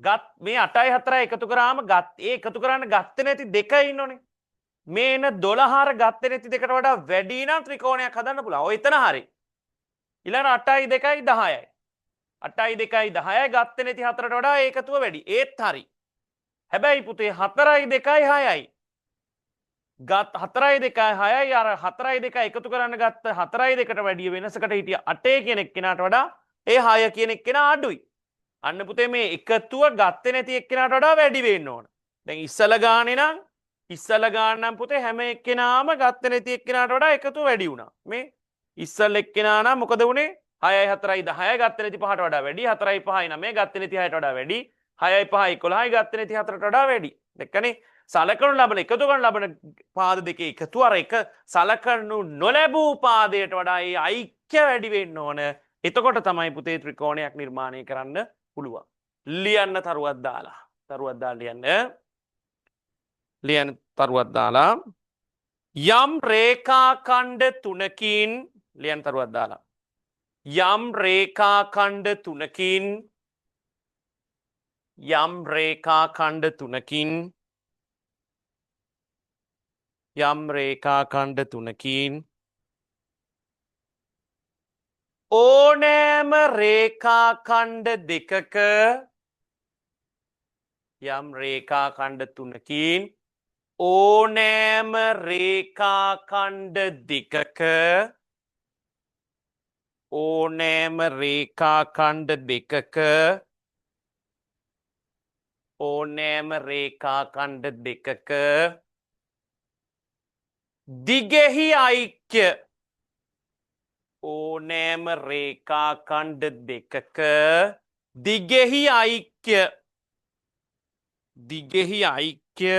ගත් මේ 8යි 4යි එකතු කරාම ඒ එකතු කරන්න ගත්තේ නැති දෙක ඉන්නෝනේ මේ එන 12 අර ගත්තේ නැති දෙකට වඩා වැඩි නම් ත්‍රිකෝණයක් හදන්න පුළුවන් ඔය එතන හරි ඊළඟ 8යි 2යි 10යි 8යි 2යි 10යි ගත්තේ නැති හතරට වඩා ඒකතුව වැඩි ඒත් හරි හැබැයි පුතේ 4යි 2යි 6යි ගත් 4යි 2යි 6යි අර 4යි 2යි එකතු කරන්න ගත්ත 4යි 2කට වැඩිය වෙනසකට හිටිය 8 කියන එක්කෙනාට වඩා ඒ 6 කියන එක්කෙනා අඩුයි. අන්න පුතේ මේ එකතුව ගත්තේ නැති එක්කෙනාට වඩා වැඩි වෙන්න ඕන. දැන් ඉස්සල ගාන නම් පුතේ හැම එක්කෙනාම ගත්තේ නැති එක්කෙනාට වඩා එකතුව වැඩි වුණා. මේ ඉස්සල එක්කෙනා නම් මොකද වුනේ? 6යි 4යි 10යි ගත්තේ නැති 5ට වඩා වැඩි. 4යි 5යි 9 ගත්තේ නැති 6ට වඩා වැඩි. 6යි 5යි 11යි ගත්තේ නැති 4ට වඩා වැඩි. දැක්කනේ? සලකනු ලබන එකතු කරනු ලබන පාද දෙකේ එකතු අර එක සලකනු නොලැබූ පාදයට වඩා ඒ ඓක්‍ය වැඩි වෙන්න ඕන. එතකොට තමයි පුතේ ත්‍රිකෝණයක් නිර්මාණය කරන්න පුළුවන්. ලියන්න තරුවක් දාලා. තරුවක් දාලා ලියන්න තරුවක් දාලා යම් රේඛා ඛණ්ඩ තුනකින් ලියන්න තරුවක් දාලා යම් රේඛා ඛණ්ඩ තුනකින් යම් රේඛා ඛණ්ඩ තුනකින් ඕනෑම රේඛා ඛණ්ඩ දෙකක යම් රේඛා ඛණ්ඩ තුනකින් ඕනෑම රේඛා ඛණ්ඩ දෙකක ඕනෑම රේඛා ඛණ්ඩ දෙකක ඕනෑම රේඛා ඛණ්ඩ දෙකක දිගෙහි ඓක්‍ය ඕනෑම රේඛා ඛණ්ඩ දෙකක දිගෙහි ඓක්‍ය දිගෙහි ඓක්‍ය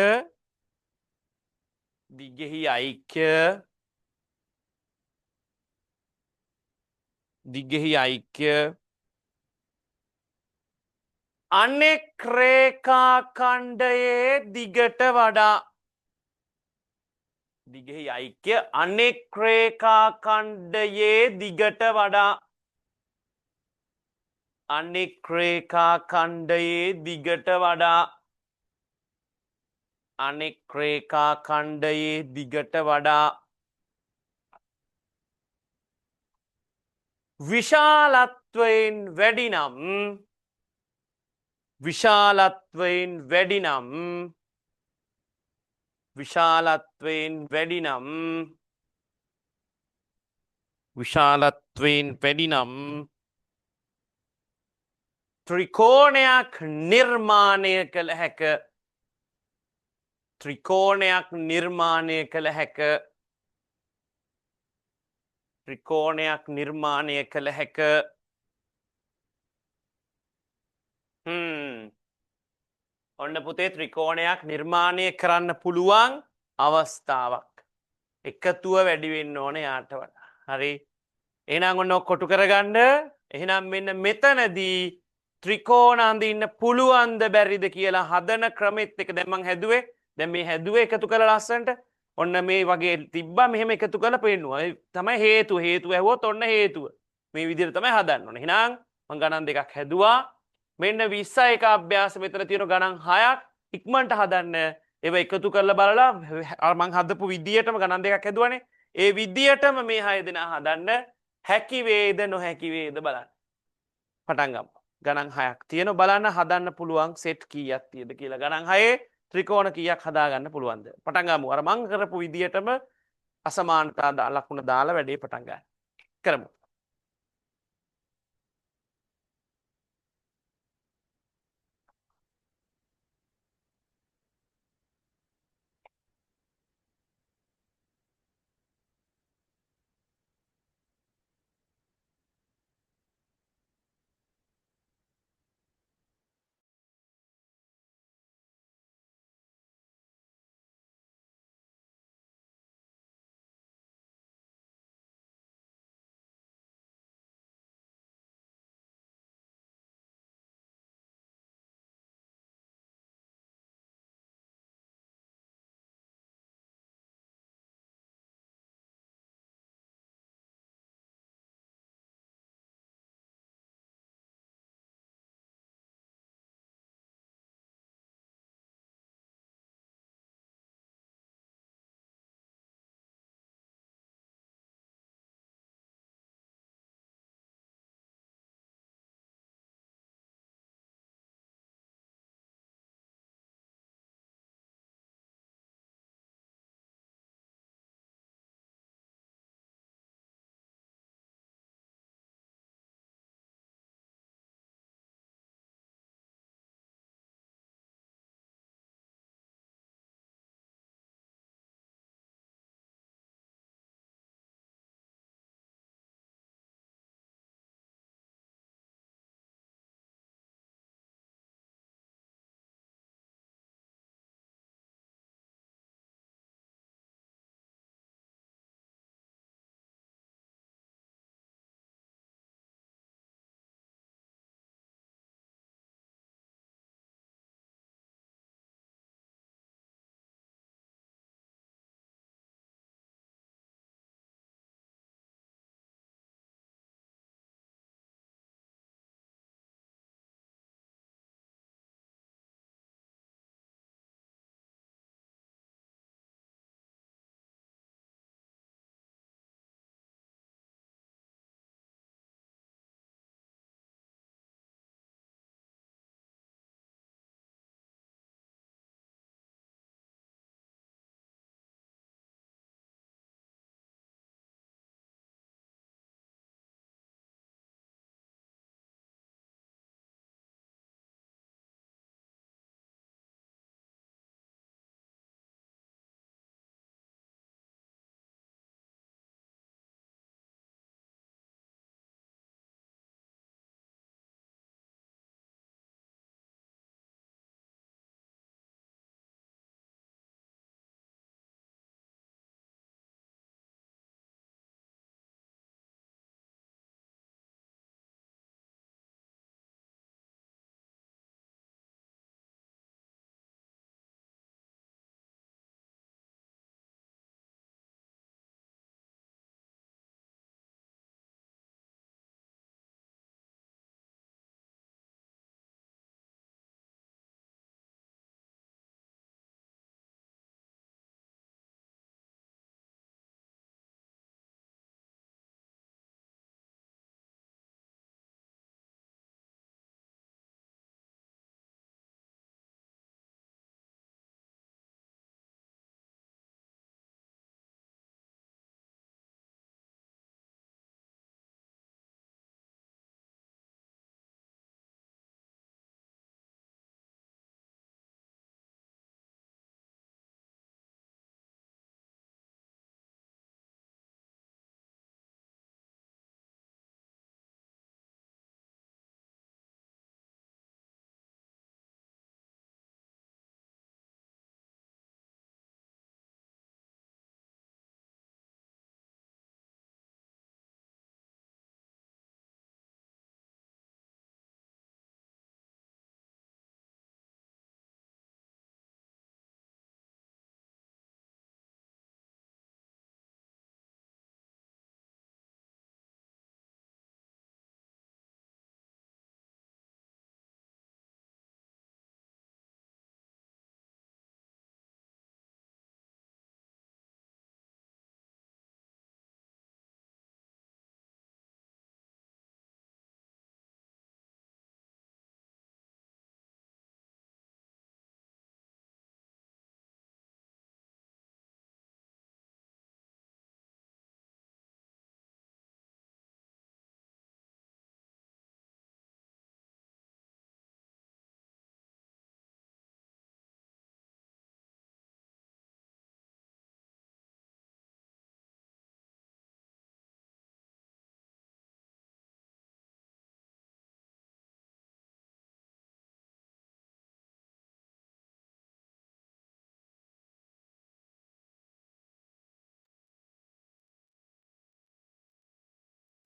දිගෙහි ඓක්‍ය දිගෙහි ඓක්‍ය අනෙක් රේඛා ඛණ්ඩයේ දිගට වඩා දිගෙහි ඓක්‍ය අනෙක් රේඛා ඛණ්ඩයේ දිගට වඩා අනෙක් රේඛා ඛණ්ඩයේ දිගට වඩා අනෙක් රේඛා ඛණ්ඩයේ දිගට වඩා විශාලත්වයෙන් වැඩි නම් විශාලත්වයෙන් වැඩි නම් විශාලත්වයෙන් වැඩි නම් විශාලත්වයෙන් වැඩි නම් ත්‍රිකෝණයක් නිර්මාණය කළ හැක ත්‍රිකෝණයක් නිර්මාණය කළ හැක ත්‍රිකෝණයක් නිර්මාණය කළ හැක ඔන්න පුතේ ත්‍රිකෝණයක් නිර්මාණය කරන්න පුළුවන් අවස්ථාවක් එකතුව වැඩි වෙන්න ඕනේ යාට වඩා හරි එහෙනම් ඔන්න කොටු කරගන්න එහෙනම් මෙන්න මෙතනදී ත්‍රිකෝණ අඳින්න පුළුවන්ද බැරිද කියලා හදන ක්‍රමෙත් එක දැන් මං හැදුවේ දැන් මේ හැදුවේ එකතු කරලා ලස්සනට ඔන්න මේ වගේ තිබ්බා මෙහෙම එකතු කරලා පෙන්නුවා ඒ තමයි හේතුව ඇහුවොත් ඔන්න හේතුව මේ විදිහට තමයි හදන්න ඕනේ එහෙනම් මං ගණන් දෙකක් හැදුවා මෙන්න 21 අභ්‍යාස මෙතන තියෙන ගණන් 6ක් ඉක්මනට හදන්න ඒව එකතු කරලා බලලා මං හදපු විදියටම ගණන් දෙකක් හැදුවානේ ඒ විදියටම මේ 6 දෙනා හදන්න හැකි වේද නොහැකි වේද බලන්න පටන් ගමු ගණන් 6ක් තියෙනවා බලන්න හදන්න පුළුවන් සෙට් කීයක් තියෙද කියලා ගණන් 6 ත්‍රිකෝණ කීයක් හදාගන්න පුළුවන්ද පටන් ගමු අර මං කරපු විදියටම අසමානතා ලකුණ දාලා වැඩේ පටන් ගන්න කරමු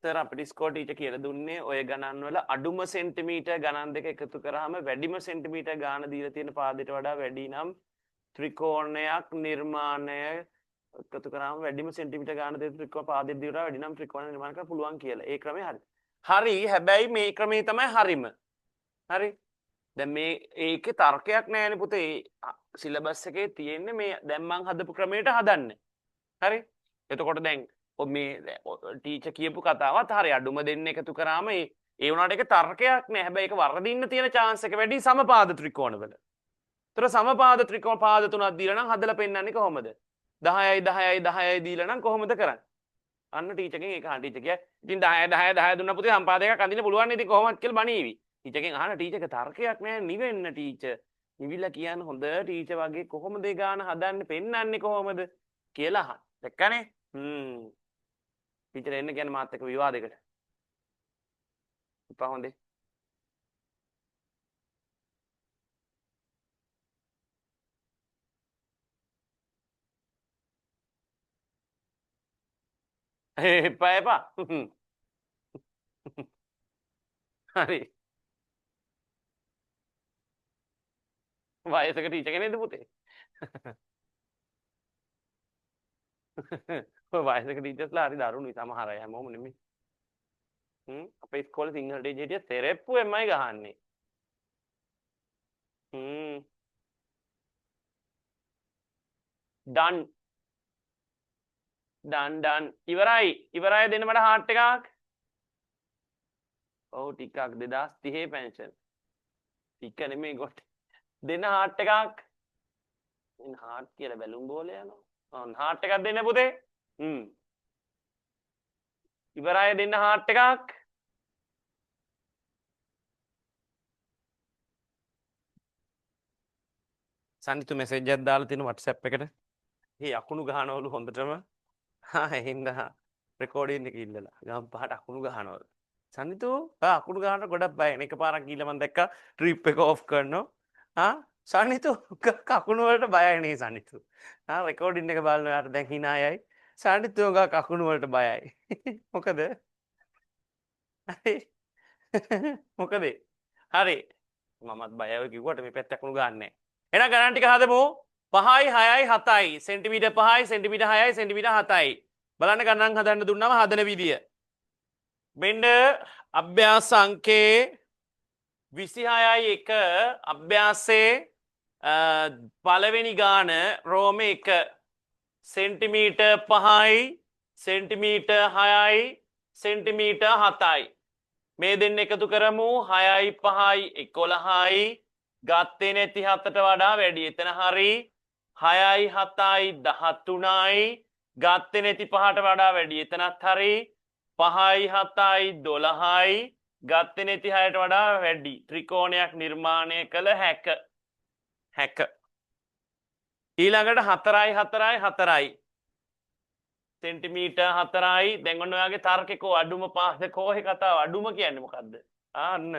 තර අපිට ස්කෝර් ටීචර් කියලා දුන්නේ ඔය ගණන් වල අඩුම සෙන්ටිමීටර් ගණන් දෙක එකතු කරාම වැඩිම සෙන්ටිමීටර් ගාන දීලා තියෙන පාදයට වඩා වැඩි නම් ත්‍රිකෝණයක් නිර්මාණය එකතු කරාම වැඩිම සෙන්ටිමීටර් ගාන දෙක ත්‍රිකෝණ පාදයට දීලා වැඩි නම් ත්‍රිකෝණ නිර්මාණය කරන්න පුළුවන් කියලා. ඒ ක්‍රමය හරි. හරි හැබැයි මේ ක්‍රමේ තමයි හරිම. හරි. දැන් මේ ඒකේ තර්කයක් නෑනේ පුතේ. සිලබස් එකේ තියෙන්නේ මේ දැන් මං හදපු ක්‍රමයට හදන්න. හරි. එතකොට දැන් මේ ටීචර් කියපු කතාවත් හරි අඩුම දෙන්න එකතු කරාම ඒ වුණාට ඒක තර්කයක් නෑ. හැබැයි ඒක වර්ධින්න තියෙන chance එක වැඩි සමපාද ත්‍රිකෝණවල. ඒතර සමපාද ත්‍රිකෝණ පාද තුනක් දීලා නම් හදලා පෙන්නන්නේ කොහොමද? 10යි 10යි 10යි දීලා නම් කොහොමද කරන්නේ? අන්න ටීචර්ගෙන් ඒක අහන්න ටීචර් කියයි. ඉතින් 10 10 10 දුන්නා පුතේ සම්පාදයක් අඳින්න පුළුවන් නේ. ඉතින් කොහොමද කියලා බණීවි. ටීචර්ගෙන් අහන ටීචර්ක තර්කයක් නෑ නිවෙන්න ටීචර්. නිවිලා කියන්න හොඳ ටීචර් වගේ කොහොමද ඒ ගාන හදන්නේ පෙන්නන්නේ කොහොමද කියලා අහන්න. දැක්කනේ? ටීචර් එන්න කියන්නේ මාත් එක්ක විවාදයකට. ඉපා හොඳේ. එපා එපා. හරි. වයසක ටීචර් කෙනෙක්ද පුතේ? ඔය වයසක ටීචර්ස්ලා හරි දරුණුයි සමහර අය හැමෝම නෙමෙයි. අපේ ඉස්කෝලේ සිංහල ටීචර් හිටිය තෙරෙප්පුවෙන්මයි ගහන්නේ. ඩන් ඉවරයි දෙන්න මට හාට් එකක්. ඔව් ටිකක් 2030 පෙන්ෂන්. ටික නෙමෙයි කොට. දෙන්න හාට් එකක්. ඉන් හාට් කියලා බැලුම් බෝලේ යනවා. ඔන්න හාට් එකක් දෙන්න පුතේ. ඉවරයි දෙන්න හාට් එකක්. සනිතු මෙසේජ් එකක් දාලා තියෙන WhatsApp එකට. මේ අකුණු ගහනවලු හොඳටම. එහෙනම් රෙකෝඩින් එක ඉල්ලලා. ගම් පහට අකුණු ගහනවලු. සනිතු අකුණු ගහන ගොඩක් බයයි. එකපාරක් ගිහලා මම දැක්කා ට්‍රිප් එක ඔෆ් කරනවා. සනිතු කකුණු වලට බයයි නේ සනිතු. රෙකෝඩින් එක බලන යාට දැන් hina යයි. සනිතු ගා කකුණු වලට බයයි. මොකද? මොකද? හරි. මමත් බයයි කිව්වට මේ පැත්ත අකුණු ගන්නෑ. එහෙනම් ගණන් ටික හදමු. 5යි 6යි 7යි සෙන්ටිමීටර් 5යි සෙන්ටිමීටර් 6යි සෙන්ටිමීටර් 7යි. බලන්න ගණන් හදන්න දුන්නාම හදන විදිය. මෙන්න අභ්‍යාස අංකේ 26යි 1 අභ්‍යාසයේ පළවෙනි ගාන රෝම 1 සෙන්ටිමීටර් 5යි සෙන්ටිමීටර් 6යි සෙන්ටිමීටර් 7යි. මේ දෙන්න එකතු කරමු 6යි 5යි 11යි ගත්තේ නැති 7ට වඩා වැඩි. එතන හරි 6යි 7යි 13යි ගත්තේ නැති 5ට වඩා වැඩි. එතනත් හරි 5යි 7යි 12යි ගත්තේ නැති 6ට වඩා වැඩි. ත්‍රිකෝණයක් නිර්මාණය කළ හැක. ඊළඟට 4යි 4යි 4යි සෙන්ටිමීටර් 4යි. දැන් ඔන්න ඔයාගේ තර්කේ අඩුම පාද කෝහේ කතාව අඩුම කියන්නේ මොකද්ද? අන්න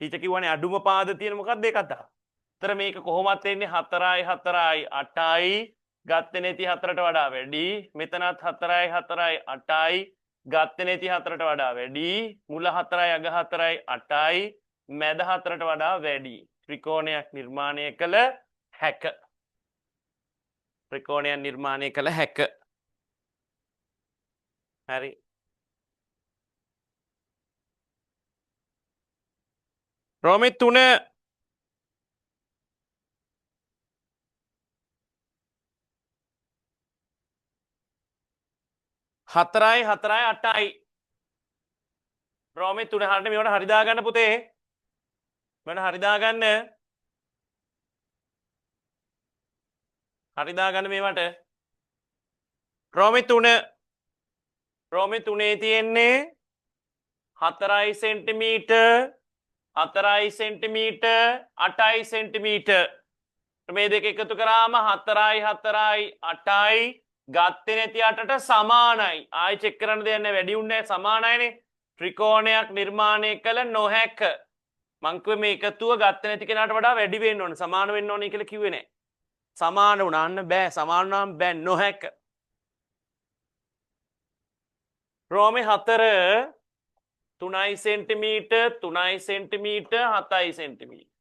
ටීචර් කිව්වනේ අඩුම පාද තියෙන මොකද්ද ඒ කතාව? ඒතර මේක කොහොමත් එන්නේ 4යි 4යි 8යි ගත්තේ නැති 4ට වඩා වැඩි. මෙතනත් 4යි 4යි 8යි ගත්තේ නැති 4ට වඩා වැඩි. මුල 4යි අග 4යි 8යි මැද 4ට වඩා වැඩි. ත්‍රිකෝණයක් නිර්මාණය කළ හැක. ත්‍රිකෝණයක් නිර්මාණය කළ හැක. හරි. රෝමේ 3 4යි 4යි 8යි රෝමේ 3 හරියට මේවට හරි දාගන්න පුතේ. මේවට හරි දාගන්න. හරි දාගන්න මේවට. රෝමේ 3 තියෙන්නේ 4යි සෙන්ටිමීටර් 4යි සෙන්ටිමීටර් 8යි සෙන්ටිමීටර්. මේ දෙක එකතු කරාම 4යි 4යි 8යි ගත්තේ නැති 8ට සමානයි. ආයෙ චෙක් කරන්න දෙයක් නැහැ. වැඩි උන්නේ නැහැ. සමානයිනේ. ත්‍රිකෝණයක් නිර්මාණය කළ නොහැක. මං කිව්වේ මේ එකතුව ගත්තේ නැති කෙනාට වඩා වැඩි වෙන්න ඕනේ. සමාන වෙන්න ඕනේ කියලා කිව්වේ නැහැ. සමාන වුණාන්න බෑ. සමාන වුණාම බෑ. නොහැක. රෝමේ 4 3 සෙන්ටිමීටර් 3 සෙන්ටිමීටර් 7 සෙන්ටිමීටර්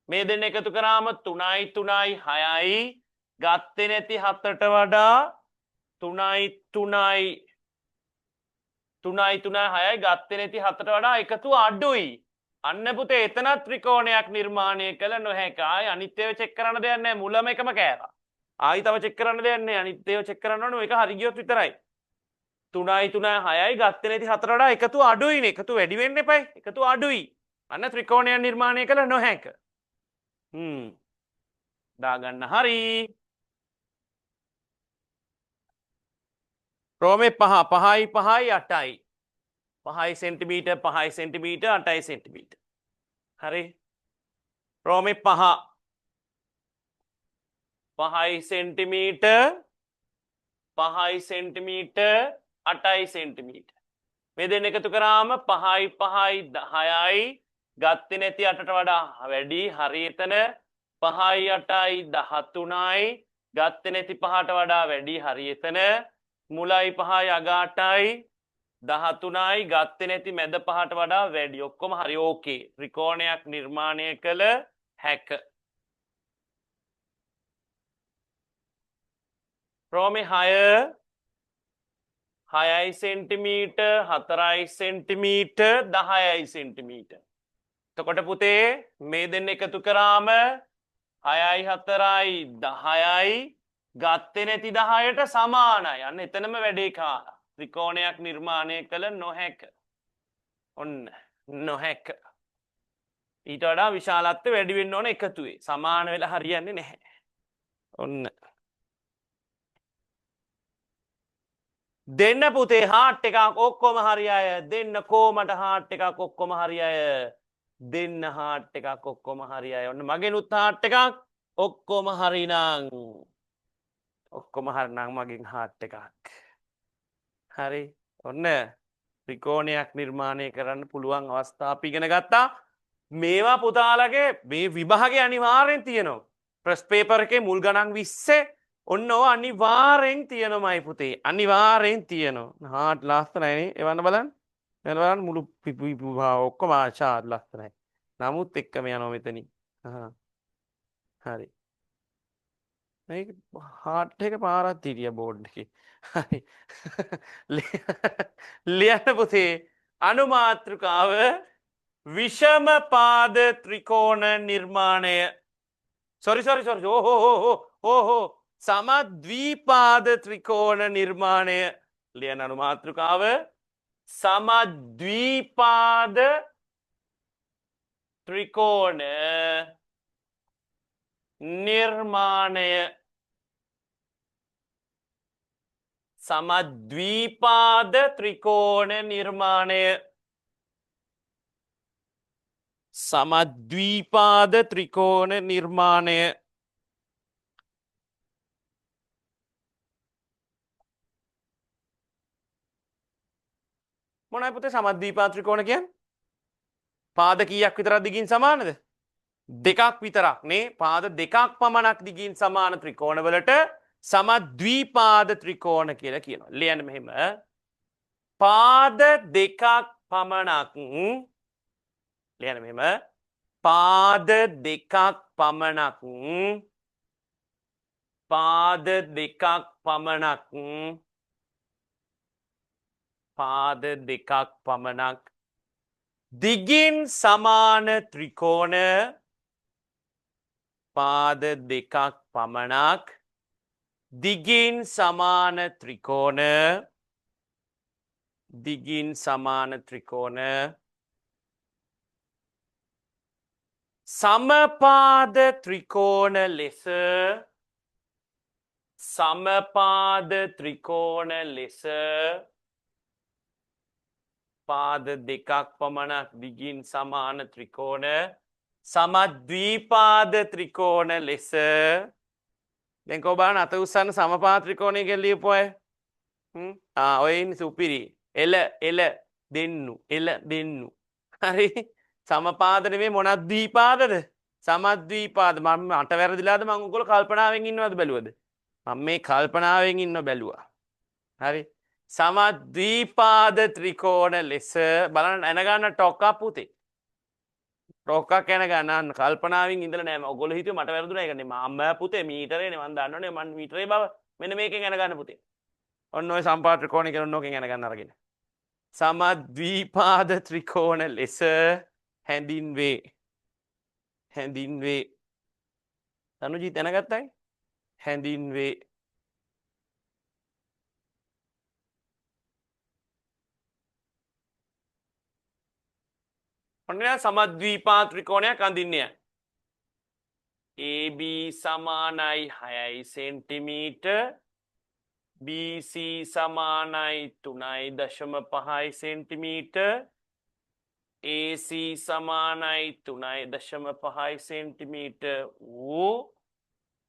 මේ දෙන්න එකතු කරාම 3යි 3යි 6යි ගත්තේ නැති 7ට වඩා 3යි 3යි 6යි ගත්තේ නැති 7ට වඩා එකතු අඩුයි. අන්න පුතේ එතන ත්‍රිකෝණයක් නිර්මාණය කළ නොහැක. ආයි අනිත් ඒවා චෙක් කරන්න දෙයක් නැහැ. මුලම එකම කෑවා. ආයි තව චෙක් කරන්න දෙයක් නැහැ. අනිත් ඒවා චෙක් කරන්න ඕනේ. ඒක හරි ගියොත් විතරයි. 3යි 6යි ගත්තේ නැති 4ට වඩා එකතු අඩුයිනේ. එකතු වැඩි වෙන්න එපයි. එකතු අඩුයි. අන්න ත්‍රිකෝණයක් නිර්මාණය කළ නොහැක. දාගන්න හරි. රෝමේ 5යි 8යි 5 සෙන්ටිමීටර් 5 සෙන්ටිමීටර් 8 සෙන්ටිමීටර් හරි රෝමේ 5යි සෙන්ටිමීටර් 5යි සෙන්ටිමීටර් 8යි සෙන්ටිමීටර් මේ දෙන්න එකතු කරාම 5යි 10යි ගත්තේ නැති 8ට වඩා වැඩි හරි එතන 5යි 8යි 13යි ගත්තේ නැති 5ට වඩා වැඩි හරි එතන මුලයි 5යි අග 8යි 13යි ගත්තේ නැති මැද 5ට වඩා වැඩි ඔක්කොම හරි ඕකේ ත්‍රිකෝණයක් නිර්මාණය කළ හැක රෝමේ 6යි සෙන්ටිමීටර් 4යි සෙන්ටිමීටර් 10යි සෙන්ටිමීටර් එතකොට පුතේ මේ දෙන්න එකතු කරාම 6යි 4යි 10යි ගත්තේ නැති 10ට සමානයි. අන්න එතනම වැඩේ කාලා. ත්‍රිකෝණයක් නිර්මාණය කළ නොහැක. ඔන්න නොහැක. ඊට වඩා විශාලත්වය වැඩි වෙන්න ඕන එකතුවේ. සමාන වෙලා හරියන්නේ නැහැ. ඔන්න. දෙන්න පුතේ හාට් එකක් ඔක්කොම හරි අය. දෙන්න කොමට හාට් එකක් ඔක්කොම හරි අය. දෙන්න හාට් එකක් ඔක්කොම හරි අය. ඔන්න මගෙනුත් හාට් එකක් ඔක්කොම හරි නං. ඔක්කොම හරිනම් මගෙන් හාට් එකක් හරි ඔන්න ත්‍රිකෝණයක් නිර්මාණය කරන්න පුළුවන් අවස්ථා අපි ඉගෙන ගත්තා මේවා පුතාලගේ මේ විභාගේ අනිවාර්යෙන් තියෙනවා ප්‍රෙස් පේපර් එකේ මුල් ගණන් 20 ඔන්න ඔය අනිවාර්යෙන් තියෙනමයි පුතේ අනිවාර්යෙන් තියෙනවා හාට් ලස්සනයිනේ එවන්න බලන්න මුළු ඔක්කොම ආශාත් ලස්සනයි නමුත් එක්කම යනවා මෙතනින් හරි මේක හාට් එක පාරක් හිටිය බෝඩ් එකේ. හරි. ලියන්න පුතේ අනුමාත්‍රිකාව විෂම පාද ත්‍රිකෝණ නිර්මාණය. sorry. ඕහෝ. සමද්විපාද ත්‍රිකෝණ නිර්මාණය. ලියන්න අනුමාත්‍රිකාව සමද්විපාද ත්‍රිකෝණ නිර්මාණය සමද්විපාද ත්‍රිකෝණ නිර්මාණය සමද්විපාද ත්‍රිකෝණ නිර්මාණය මොනවයි පුතේ සමද්විපාද ත්‍රිකෝණ කියන්නේ පාද කීයක් විතරක් දිගින් සමානද දෙකක් විතරක් නේ පාද දෙකක් පමණක් දිගින් සමාන ත්‍රිකෝණ වලට සමද්විපාද ත්‍රිකෝණ කියලා කියනවා. ලියන්න මෙහෙම. පාද දෙකක් පමණක් ලියන්න මෙහෙම. පාද දෙකක් පමණක් පාද දෙකක් පමණක් පාද දෙකක් පමණක් දිගින් සමාන ත්‍රිකෝණ පාද දෙකක් පමණක් දිගින් සමාන ත්‍රිකෝණ දිගින් සමාන ත්‍රිකෝණ සමපාද ත්‍රිකෝණ ලෙස සමපාද ත්‍රිකෝණ ලෙස පාද දෙකක් පමණක් දිගින් සමාන ත්‍රිකෝණ සමද්විපාද ත්‍රිකෝණ ලෙස දැන් කෝ බලන්න අත උස්සන්න සමපාද ත්‍රිකෝණය කියලා ලියපු අය ඔය ඉන්නේ සුපිරි එල දෙන්නු හරි සමපාද නෙමෙයි මොනක් ද්විපාදද සමද්විපාද මම අට වැරදිලාද මම උගල කල්පනාවෙන් ඉන්නවද බැලුවද මම මේ කල්පනාවෙන් ඉන්න බැලුවා හරි සමද්වීපාද ත්‍රිකෝණ ලෙස බලන්න ඇනගන්න ටොක්කා පුතේ. ටොක්කක් ගැන ගන්න කල්පනාවෙන් ඉඳලා නෑ ඔයගොල්ලෝ හිතුවේ මට වැරදුනා ඒකනේ මම පුතේ මීටරේනේ මම දන්නවනේ මම මීටරේ බව මෙන්න මේකෙන් ඇනගන්න පුතේ. ඔන්න ඔය සම්පාත ත්‍රිකෝණය කියන ඕකෙන් ඇනගන්න අරගෙන. සමද්වීපාද ත්‍රිකෝණ ලෙස හැඳින්වේ. හැඳින්වේ. තනුජී දැනගත්තයි? හැඳින්වේ. ඔන්න සමද්වීපා ත්‍රිකෝණයක් අඳින්නේ. AB සමානයි 6 සෙන්ටිමීටර් BC සමානයි 3.5 සෙන්ටිමීටර් AC සමානයි 3.5 සෙන්ටිමීටර් වූ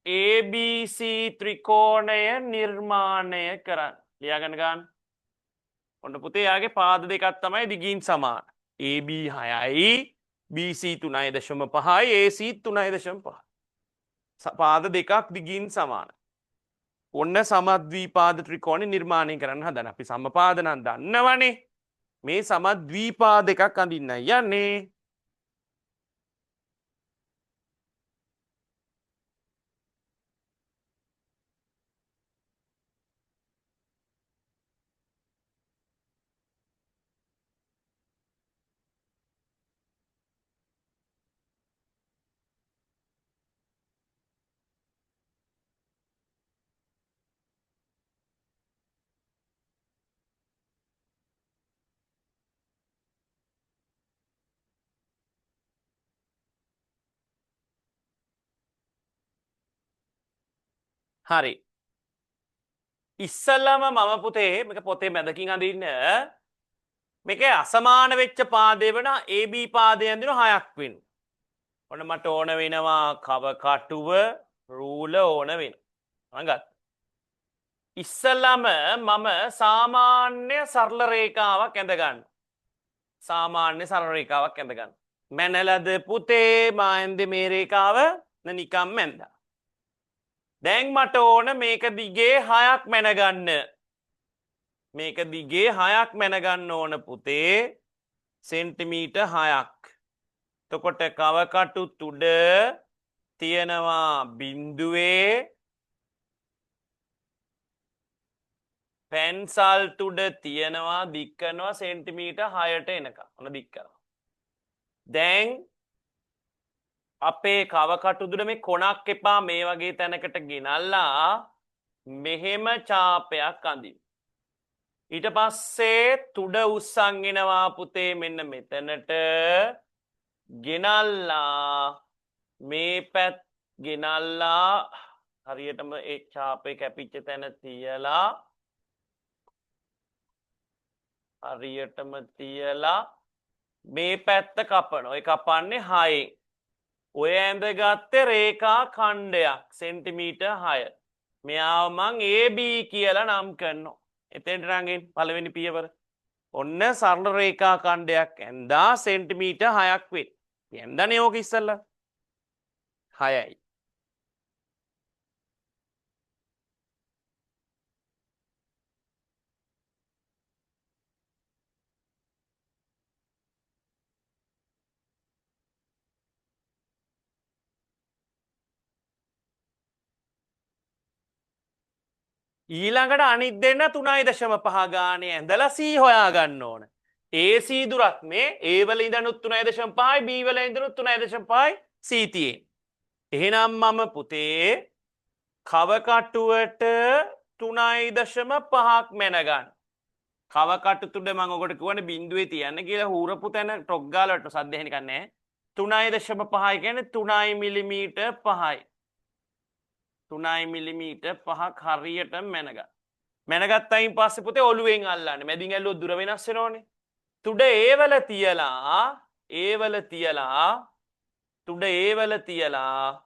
ABC ත්‍රිකෝණය නිර්මාණය කරන්න. ලියාගන්න ගන්න. ඔන්න පුතේ යාගේ පාද දෙකක් තමයි දිගින් සමාන. AB 6යි BC 3.5යි AC 3.5. පාද දෙකක් දිගින් සමාන. ඔන්න සමද්වීපාද ත්‍රිකෝණය නිර්මාණය කරන්න හදන. අපි සමපාද නම් දන්නවනේ. මේ සමද්වීපාද දෙකක් අඳින්න යන්නේ. හරි. ඉස්සල්ලාම මම පුතේ මේක පොතේ මැදකින් අඳින්න මේකේ අසමාන වෙච්ච පාදේ වෙන AB පාදය අඳින 6ක් වෙන්න. ඔන්න මට ඕන වෙනවා කව කටුව රූල ඕන වෙනවා. මම ඉස්සල්ලාම මම සාමාන්‍ය සරල රේඛාවක් ඇඳ ගන්න. සාමාන්‍ය සරල රේඛාවක් ඇඳ ගන්න. මැනලද පුතේ මා ඇඳේ මේ රේඛාව නිකම් ඇඳා. දැන් මට ඕන මේක දිගේ 6ක් මැනගන්න. මේක දිගේ 6ක් මැනගන්න ඕන පුතේ සෙන්ටිමීටර් 6ක්. එතකොට කවකටු තුඩ තියෙනවා බිඳුවේ පැන්සල් තුඩ තියෙනවා දික් කරනවා සෙන්ටිමීටර් 6ට එනකම්. ඔන්න දික් කරනවා. දැන් අපේ කවකටුදුර මේ කොනක් එපා මේ වගේ තැනකට ගෙනල්ලා මෙහෙම චාපයක් අඳින්න. ඊට පස්සේ තුඩ උස්සන් එනවා පුතේ මෙන්න මෙතනට ගෙනල්ලා මේ පැත් ගෙනල්ලා හරියටම ඒ චාපේ කැපිච්ච තැන තියලා හරියටම තියලා මේ පැත්ත කපනවා. ඒ කපන්නේ 6න්. ඔය ඇඳගත්තේ රේඛා ඛණ්ඩයක් සෙන්ටිමීටර් 6. මෙයාව මං AB කියලා නම් කරනවා. එතෙන්ට රංගෙන් පළවෙනි පියවර. ඔන්න සරල රේඛා ඛණ්ඩයක් ඇඳා සෙන්ටිමීටර් 6ක් වෙයි. ඇඳනේ ඕක ඉස්සල්ලා 6යි. ඊළඟට අනිත් දෙන්න 3.5 ගානේ ඇඳලා C හොයා ගන්න ඕන. AC දුරක් මේ A වල ඉඳනුත් 3.5යි B වල ඉඳනුත් 3.5යි C තියෙන්නේ. එහෙනම් මම පුතේ කවකටුවට 3.5ක් මැන ගන්න. කවකටු තුඩ මම ඔකට කියවනේ බිඳුවේ තියන්න කියලා හූරපු තැන ටොක් ගාලා වලට සද්ද එහෙ නිකන් නැහැ. 3.5 කියන්නේ 3 මිලිමීටර් 5යි. 3 මිලිමීටර් 5ක් හරියට මැනගන්න. මැනගත්තයින් පස්සේ පුතේ ඔළුවෙන් අල්ලන්න. මැදින් ඇල්ලුවොත් දුර වෙනස් වෙනවනේ. තුඩ ඒවල තියලා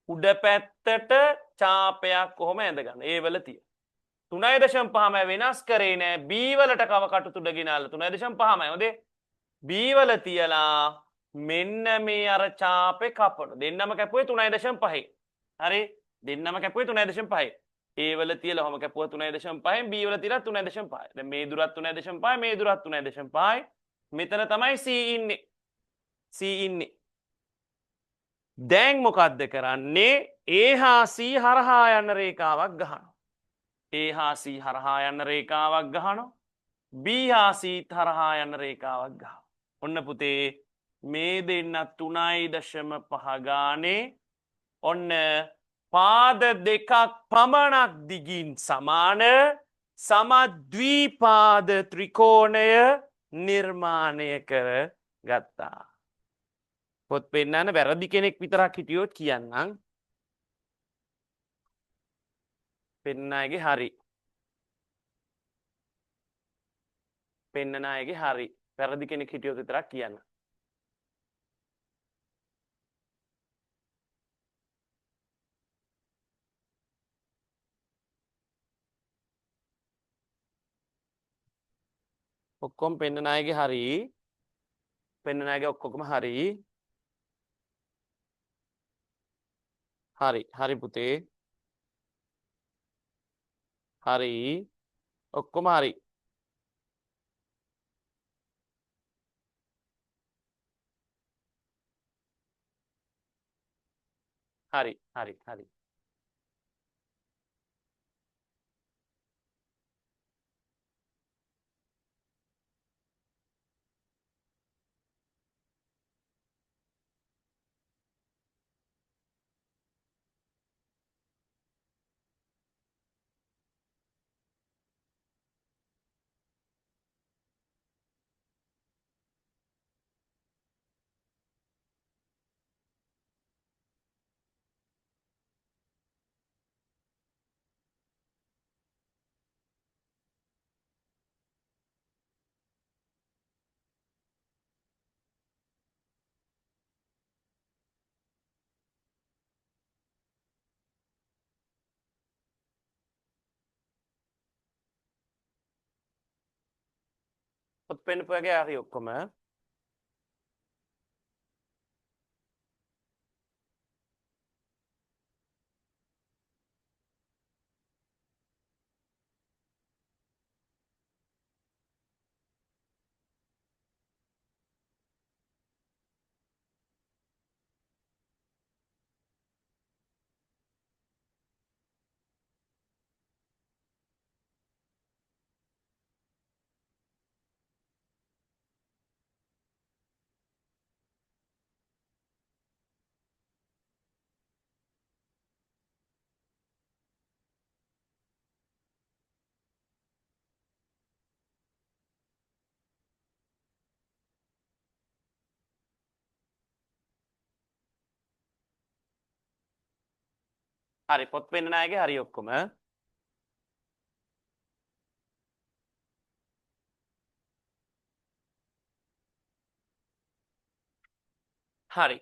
උඩ පැත්තට චාපයක් කොහොම ඇඳගන්න. ඒවල තිය. 3.5ම වෙනස් කරේ නෑ. B වලට කවකටු තුඩ ගෙනල්ලා 3.5මයි හොඳේ. B වල තියලා මෙන්න මේ අර චාපේ කපන. දෙන්නම කැපුවේ 3.5. හරි දෙන්නම කැපුවේ 3.5. A වල තියලා ඔහම කැපුවා 3.5න් B වල තියලා 3.5. දැන් මේ දුරත් 3.5 මේ දුරත් 3.5. මෙතන තමයි C ඉන්නේ. C ඉන්නේ. දැන් මොකද්ද කරන්නේ? A හා C හරහා යන රේඛාවක් ගහනවා. A හා C හරහා යන රේඛාවක් ගහනවා. B හා C හරහා යන රේඛාවක් ගහනවා. ඔන්න පුතේ මේ දෙන්න 3.5 ගානේ ඔන්න පාද දෙකක් පමණක් දිගින් සමාන සමද්විපාද ත්‍රිකෝණය නිර්මාණය කර ගත්තා. පොත් පෙන්නන්න වැරදි කෙනෙක් විතරක් හිටියොත් කියන්නම්. පෙන්නන අයගේ හරි. පෙන්නන අයගේ හරි. වැරදි කෙනෙක් හිටියොත් විතරක් කියන්න. ඔක්කොම පෙන්නන අයගේ හරි. පෙන්නන අයගේ ඔක්කොම හරි. හරි. හරි පුතේ. හරි. ඔක්කොම හරි. හරි. හරි. හරි. පොත් පෙන්නපු අයගේ හරි ඔක්කොම. හරි. පොත් පෙන්නන අයගේ හරි ඔක්කොම. හරි.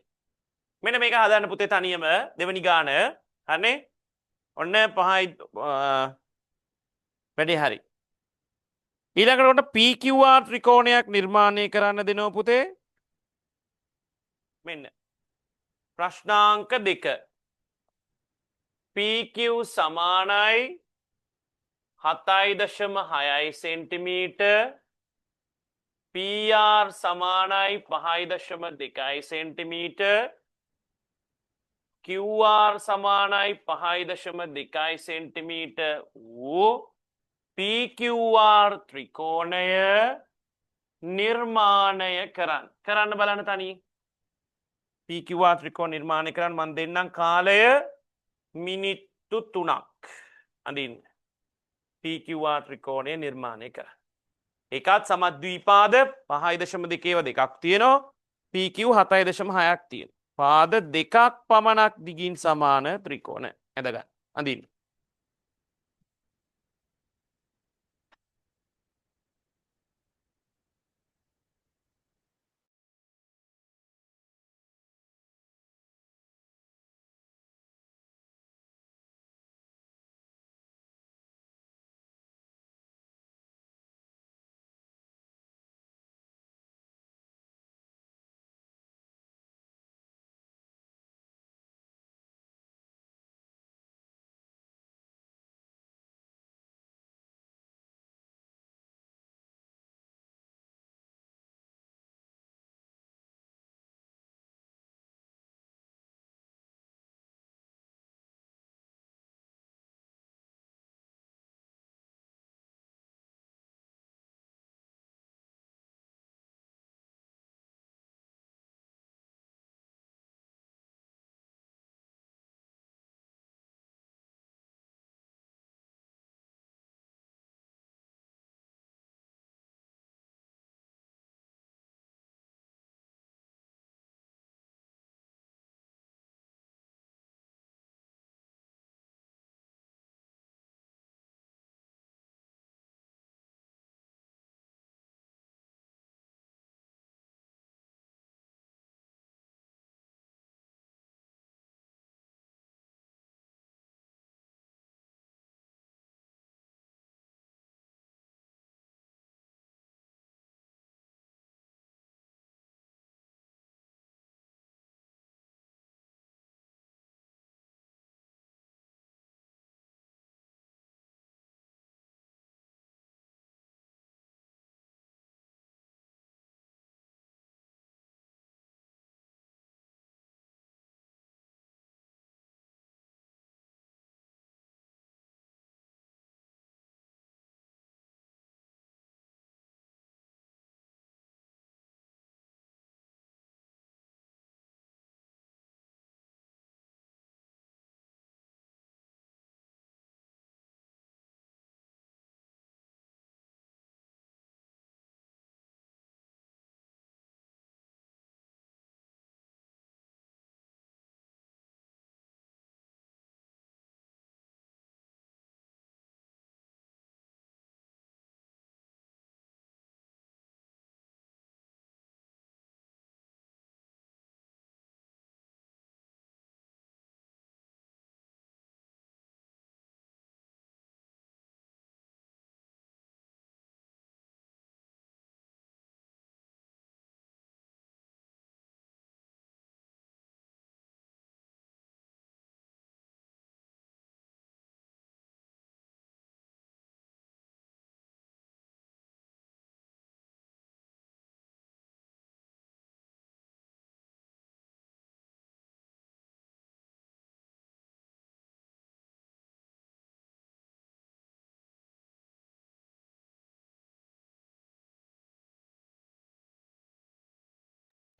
මෙන්න මේක හදන්න පුතේ තනියම දෙවනි ගාන. හරිනේ? ඔන්න 5යි වැඩි හරි. ඊළඟට PQR ත්‍රිකෝණයක් නිර්මාණය කරන්න දෙනවා පුතේ. මෙන්න. ප්‍රශ්නාංක 2. PQ සමානයි 7.6 සෙන්ටිමීටර්. PR සමානයි 5.2 සෙන්ටිමීටර්. QR සමානයි 5.2 සෙන්ටිමීටර් වූ PQR ත්‍රිකෝණය නිර්මාණය කරන්න බලන්න තනි. PQR ත්‍රිකෝණ නිර්මාණය කරන්න මන් දෙන්නම් කාලය මිනිත්තු 3ක්. අඳින්න. PQR ත්‍රිකෝණය නිර්මාණය කරන්න. එකත් සමද්විපාද 5.2 දෙකක් තියෙනවා. PQ 7.6ක් තියෙනවා. පාද දෙකක් පමණක් දිගින් සමාන ත්‍රිකෝණ ඇඳගන්න. අඳින්න.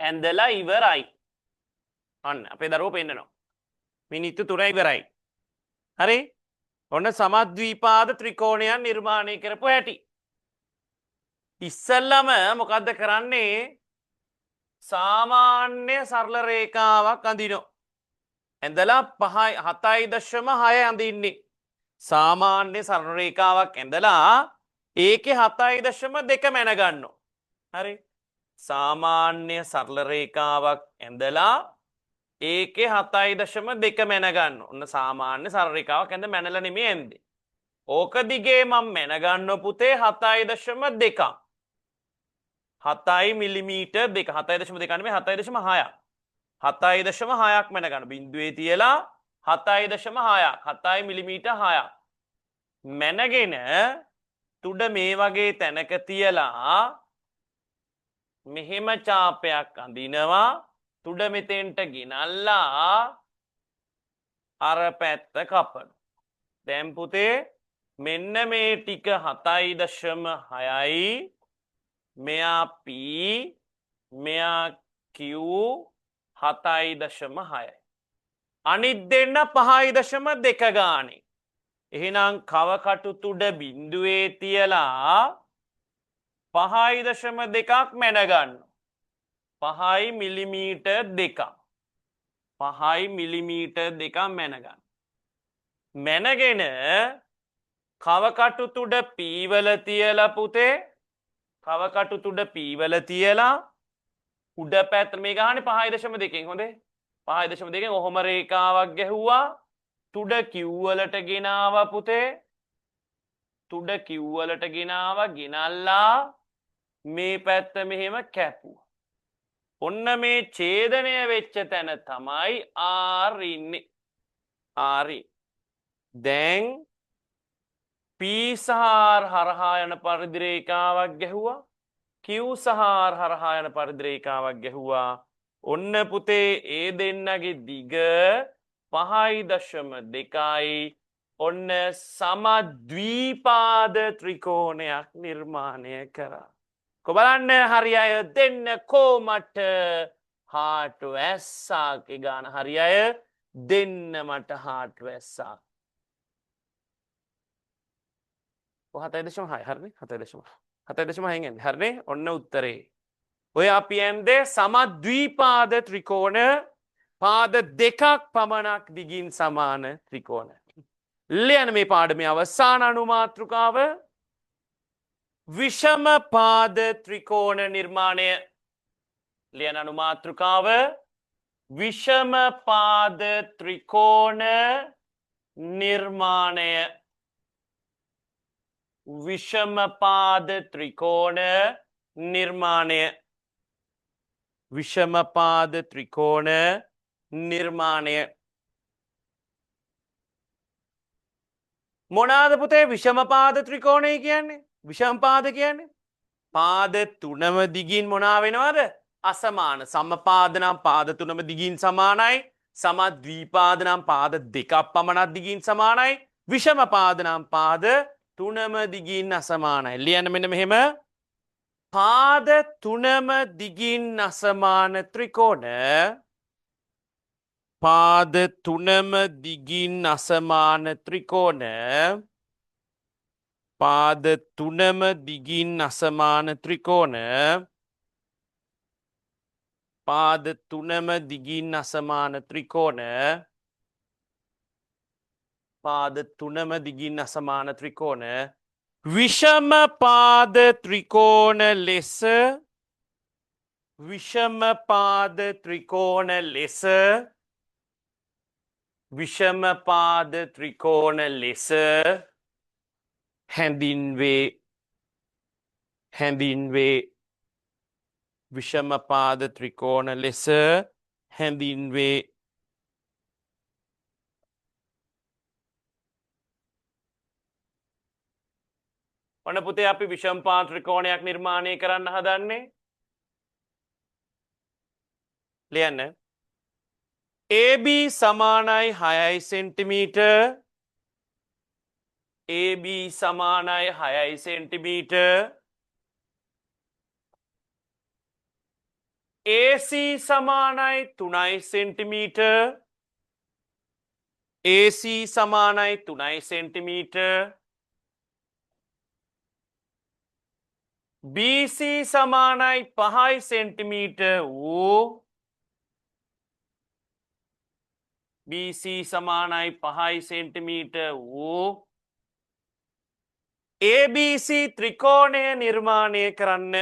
ඇඳලා ඉවරයි. අන්න අපේ දරුවෝ පෙන්නනවා. මිනිත්තු 3 ඉවරයි. හරි? ඔන්න සමද්වීපාද ත්‍රිකෝණයක් නිර්මාණය කරපු හැටි. ඉස්සල්ලාම මොකද්ද කරන්නේ? සාමාන්‍ය සරල රේඛාවක් අඳිනවා. ඇඳලා 7.6 අඳින්නේ. සාමාන්‍ය සරල රේඛාවක් ඇඳලා ඒකේ 7.2 මැන ගන්නවා. හරි? සාමාන්‍ය සරල රේඛාවක් ඇඳලා ඒකේ 7.2 මැන ගන්න. ඔන්න සාමාන්‍ය සරල රේඛාවක් ඇඳ මැනලා නෙමෙයි ඇඳේ. ඕක දිගේ මම මැන ගන්න පුතේ 7.2. 7 මිලිමීටර් 2 7.2 නෙමෙයි 7.6ක්. 7.6ක් මැන ගන්න. බිඳුවේ තියලා 7.6ක් 7 මිලිමීටර් 6ක්. මැනගෙන තුඩ මේ වගේ තැනක තියලා මෙහෙම චාපයක් අඳිනවා. තුඩ මෙතෙන්ට ගෙනල්ලා අර පැත්ත කපන. දැන් පුතේ මෙන්න මේ ටික 7.6යි මෙයා P මෙයා Q 7.6යි. අනිත් දෙන්න 5.2 ගානේ. එහෙනම් කවකටු තුඩ බිඳුවේ තියලා 5.2ක් මැන ගන්න. 5 මිලිමීටර් 2ක්. 5 මිලිමීටර් 2ක් මැන ගන්න. මැනගෙන කවකටු තුඩ P වල තියලා පුතේ කවකටු තුඩ P වල තියලා උඩ පැත්ත මේ ගහන්නේ 5.2කින් හොඳේ 5.2කින් ඔහොම රේඛාවක් ගැහුවා තුඩ Q වලට ගෙනාවා පුතේ තුඩ Q වලට ගෙනාවා ගෙනල්ලා මේ පැත්ත මෙහෙම කැපුවා. ඔන්න මේ ඡේදනය වෙච්ච තැන තමයි R ඉන්නේ. R. දැන් P සහ R හරහා යන පරිධි රේඛාවක් ගැහුවා. Q සහ R හරහා යන පරිධි රේඛාවක් ගැහුවා. ඔන්න පුතේ ඒ දෙන්නගේ දිග 5.2යි. ඔන්න සමද්වීපාද ත්‍රිකෝණයක් නිර්මාණය කරා. කොබලන්න හරි අය දෙන්න කොමට හාට් වැස්සක් ගාන හරි අය දෙන්න මට හාට් වැස්සක් 7.6 හරිනේ 7.6 එන්නේ හරිනේ ඔන්න උත්තරේ ඔය අපි ඇන්දේ සමද්වීපාද ත්‍රිකෝණ පාද දෙකක් පමණක් දිගින් සමාන ත්‍රිකෝණ ලියන මේ පාඩමේ අවසාන අනුමාතෘකාව විෂම පාද ත්‍රිකෝණ නිර්මාණය ලියන අනුමාතෘකාව විෂම පාද ත්‍රිකෝණ නිර්මාණය විෂම පාද ත්‍රිකෝණ නිර්මාණය විෂම පාද ත්‍රිකෝණ නිර්මාණය මොනවාද පුතේ විෂම පාද ත්‍රිකෝණය කියන්නේ විෂම පාද කියන්නේ පාද තුනම දිගින් මොනවා වෙනවද අසමාන සමපාද නම් පාද තුනම දිගින් සමානයි සමද්වීපාද නම් පාද දෙකක් පමණක් දිගින් සමානයි විෂම පාද නම් පාද තුනම දිගින් අසමානයි ලියන්න මෙන්න මෙහෙම පාද තුනම දිගින් අසමාන ත්‍රිකෝණ පාද තුනම දිගින් අසමාන ත්‍රිකෝණ පාද තුනම දිගින් අසමාන ත්‍රිකෝණ පාද තුනම දිගින් අසමාන ත්‍රිකෝණ පාද තුනම දිගින් අසමාන ත්‍රිකෝණ විෂම පාද ත්‍රිකෝණ ලෙස විෂම පාද ත්‍රිකෝණ ලෙස විෂම පාද ත්‍රිකෝණ ලෙස හැඳින්වේ විෂම පාද ත්‍රිකෝණ ලෙස හැඳින්වේ ඔන්න පුතේ අපි විෂම පාද ත්‍රිකෝණයක් නිර්මාණය කරන්න හදන්නේ ලියන්න AB සමානයි 6 සෙන්ටිමීටර් AB සමානයි 6 සෙන්ටිමීටර් AC සමානයි 3 සෙන්ටිමීටර්. AC සමානයි 3 සෙන්ටිමීටර්. BC සමානයි 5 සෙන්ටිමීටර් වූ BC සමානයි 5 සෙන්ටිමීටර් වූ ABC ත්‍රිකෝණය නිර්මාණය කරන්න.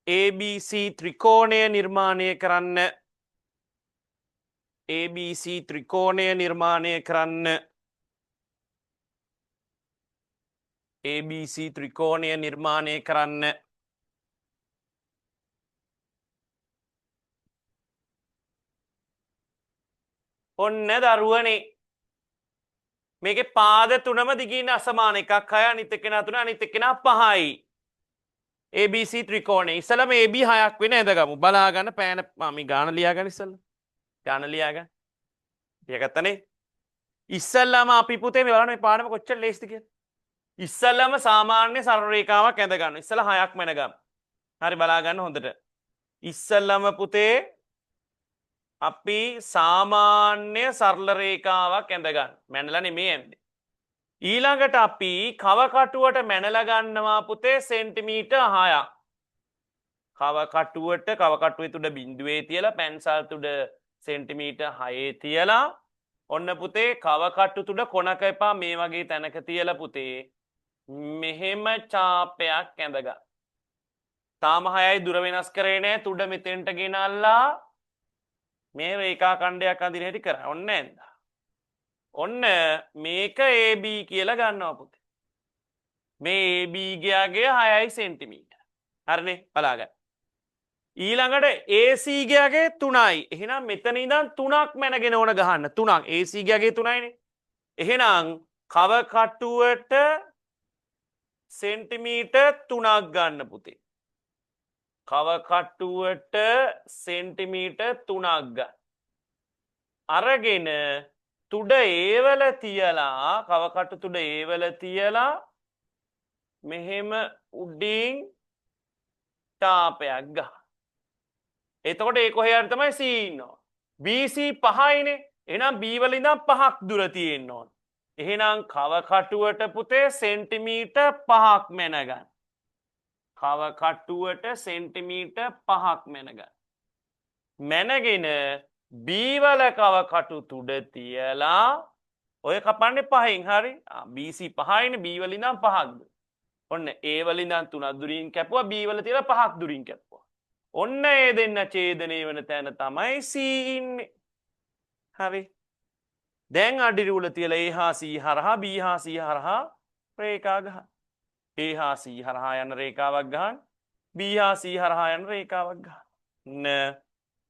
ABC ත්‍රිකෝණය නිර්මාණය කරන්න. ABC ත්‍රිකෝණය නිර්මාණය කරන්න. ABC ත්‍රිකෝණය නිර්මාණය කරන්න. ඔන්න දරුවනේ මේකේ පාද තුනම දිගින් අසමාන එකක් 6 අනිත් එක්කෙනා 3 අනිත් එක්කෙනා 5යි. ABC ත්‍රිකෝණය ඉස්සලම AB 6ක් වෙන ඇදගමු. බලා ගන්න පෑන මම ගාන ලියා ගන්න ඉස්සල්ලා. ගාන ලියා ගන්න. ලියාගත්තනේ. ඉස්සල්ලාම අපි පුතේ මේ බලන්න මේ පාඩම කොච්චර ලේසිද කියලා. ඉස්සල්ලාම සාමාන්‍ය සරල රේඛාවක් ඇඳ ගන්න. ඉස්සල්ලා 6ක් මැනගමු. හරි බලා ගන්න හොඳට. ඉස්සල්ලාම පුතේ අපි සාමාන්‍ය සරල රේඛාවක් ඇඳ ගන්න. මැනලා නෙමෙයි ඇඳේ. ඊළඟට අපි කව කටුවට මැනලා ගන්නවා පුතේ සෙන්ටිමීටර් 6ක්. කව කටුවේ තුඩ බිඳුවේ තියලා පැන්සල් තුඩ සෙන්ටිමීටර් 6 තියලා ඔන්න පුතේ කව කටු තුඩ කොනක එපා මේ වගේ තැනක තියලා පුතේ මෙහෙම ඡාපයක් ඇඳ ගන්න. තාම 6යි දුර වෙනස් කරේ නැහැ. තුඩ මෙතෙන්ට ගෙනල්ලා මේ රේඛා ඛණ්ඩයක් අඳින හැටි කරා. ඔන්න ඇඳා. ඔන්න මේක AB කියලා ගන්නවා පුතේ. මේ AB ගයාගේ 6යි සෙන්ටිමීටර්. හරිනේ බලාගන්න. ඊළඟට AC ගයාගේ 3යි. එහෙනම් මෙතන ඉඳන් 3ක් මැනගෙන ඕන ගහන්න. 3ක් AC ගයාගේ 3යිනේ. එහෙනම් කව කටුවට සෙන්ටිමීටර් 3ක් ගන්න පුතේ. කව කටුවට සෙන්ටිමීටර් 3ක් ගන්න. අරගෙන තුඩ ඒවල තියලා කව කටු තුඩ ඒවල තියලා මෙහෙම උඩින් ටාපයක් ගන්න. එතකොට ඒ කොහේ හරි තමයි C ඉන්නවා. BC 5යිනේ. එහෙනම් B වල ඉඳන් 5ක් දුර තියෙන්න ඕන. එහෙනම් කව කටුවට පුතේ සෙන්ටිමීටර් 5ක් මැනගන්න. කව කටුවට සෙන්ටිමීටර් 5ක් මැනගන්න. මැනගෙන B වල කව කටු තුඩ තියලා ඔය කපන්නේ 5න් හරි. BC 5යිනේ B වල ඉඳන් 5ක්. ඔන්න A වල ඉඳන් 3ක් දුරින් කැපුවා B වල තියලා 5ක් දුරින් කැපුවා. ඔන්න ඒ දෙන්න ඡේදනය වෙන තැන තමයි C ඉන්නේ. හරි. දැන් අඩිරුල තියලා A හා C හරහා B හා C හරහා රේඛා ගහන්න. A හා C හරහා යන රේඛාවක් ගහන්න. B හා C හරහා යන රේඛාවක් ගහන්න.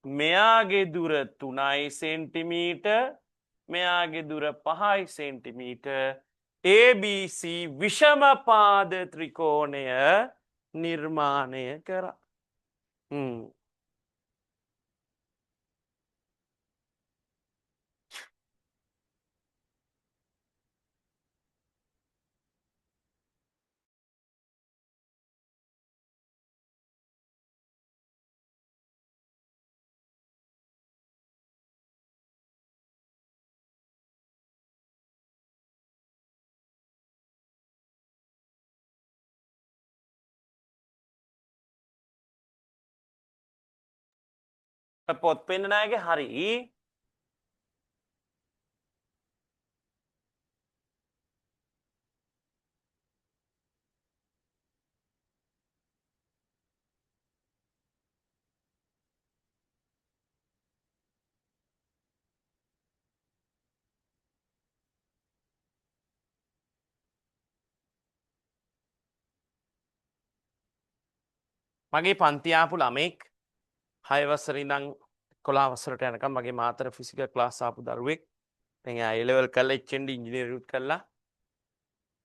මෙයාගේ දුර 3 සෙන්ටිමීටර් මෙයාගේ දුර 5 සෙන්ටිමීටර්. ABC විෂම පාද ත්‍රිකෝණය නිර්මාණය කරා. පොත් පෙන්නන අයගේ හරි. මගේ පන්ති ආපු ළමෙක් 6 වසරේ ඉඳන් 11 වසරට යනකම් මගේ මාතර ෆිසිකල් ක්ලාස් ආපු දරුවෙක්. දැන් එයා A level කරලා HND ඉංජිනේරියුත් කරලා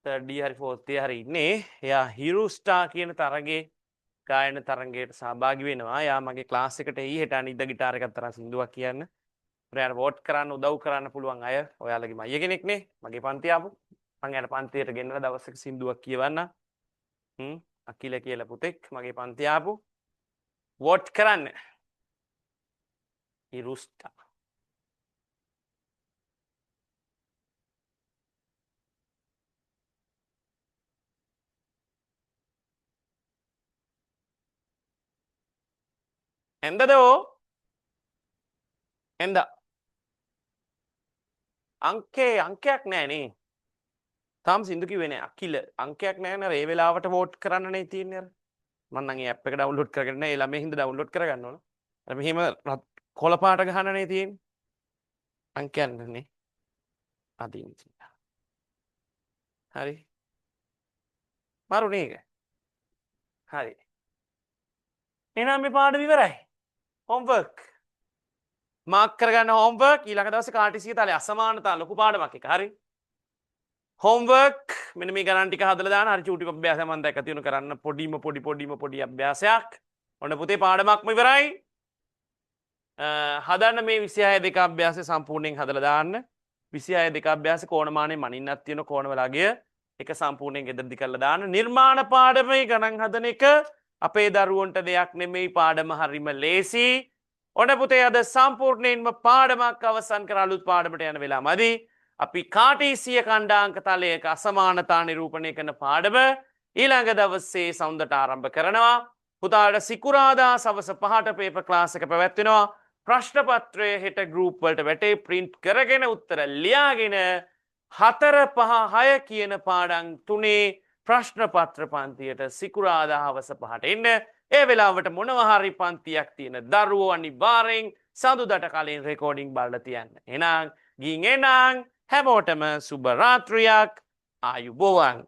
3rd year හරි 4th year හරි ඉන්නේ. එයා හිරු ස්ටාර් කියන තරගයේ ගායන තරගයට සහභාගී වෙනවා. එයා මගේ ක්ලාස් එකට එයි හෙට අනිද්දා ගිටාර එකක් තරම් සින්දුවක් කියන්න. ඔයාලා වෝට් කරන්න උදව් කරන්න පුළුවන් අය. ඔයාලගේ මයිය කෙනෙක් නේ. මගේ පන්ති ආපු. මං එයාට පන්තියට ගෙන්නලා දවසක සින්දුවක් කියවන්න. අකිල කියලා පුතෙක් මගේ පන්ති ආපු. වෝට් කරන්න. ඉරුස්ටා. එන්දදෝ එන්ද අංකයක් නෑනේ තාම සිදු කිව්වේ නෑ අකිල අංකයක් නෑ නේද ඒ වෙලාවට වෝට් කරන්න නේ තියෙන්නේ අර මම නම් ඒ ඇප් එක ඩවුන්ලෝඩ් කරගෙන නෑ ඒ ළමයි හින්දා ඩවුන්ලෝඩ් කරගන්න ඕන අර මෙහෙම කොළ පාට ගහන්න නේ තියෙන්නේ අංකයක් නේ අදින් හරි මරුනේ ඒක හරි එහෙනම් මේ පාඩම ඉවරයි homework මාක් කරගන්න homework ඊළඟ දවසේ කාටිසිය තාලේ අසමානතා ලොකු පාඩමක් එක හරි homework මෙන්න මේ ගණන් ටික හදලා දාන්න හරි චූටි අභ්‍යාසයක් මම දැක්ක තියෙන කරන්න පොඩි අභ්‍යාසයක් ඔන්න පුතේ පාඩමක්ම ඉවරයි හදන්න මේ 26 දෙක අභ්‍යාසය සම්පූර්ණයෙන් හදලා දාන්න 26 දෙක අභ්‍යාසය කෝණමානේ මනින්නක් තියෙන කෝණවලගේ එක සම්පූර්ණයෙන් ගෙදරදි කරලා දාන්න නිර්මාණ පාඩමේ ගණන් හදන එක අපේ දරුවන්ට දෙයක් නෙමෙයි පාඩම හරිම ලේසි ඔන්න පුතේ අද සම්පූර්ණයෙන්ම පාඩමක් අවසන් කර අලුත් පාඩමට යන වෙලාවමදි අපි කාටීසිය කණ්ඩාංක තලයක අසමානතා නිරූපණය කරන පාඩම ඊළඟ දවසේ සවුන්දට ආරම්භ කරනවා පුතාට සිකුරාදා සවස 5ට පේපර් ක්ලාස් එක පැවැත්වෙනවා ප්‍රශ්න පත්‍රය හෙට ගෲප් වලට වැටේ print කරගෙන උත්තර ලියාගෙන 4 5 6 කියන පාඩම් තුනේ ප්‍රශ්න පත්‍ර පන්තියට සිකුරාදා හවස 5ට එන්න ඒ වෙලාවට මොනවා හරි පන්තියක් තියෙන දරුවෝ අනිවාර්යෙන් සඳුදාට කලින් රෙකෝඩින් බලලා තියන්න. එහෙනම් ගින් එනං හැමෝටම සුබ රාත්‍රියක් ආයුබෝවන්.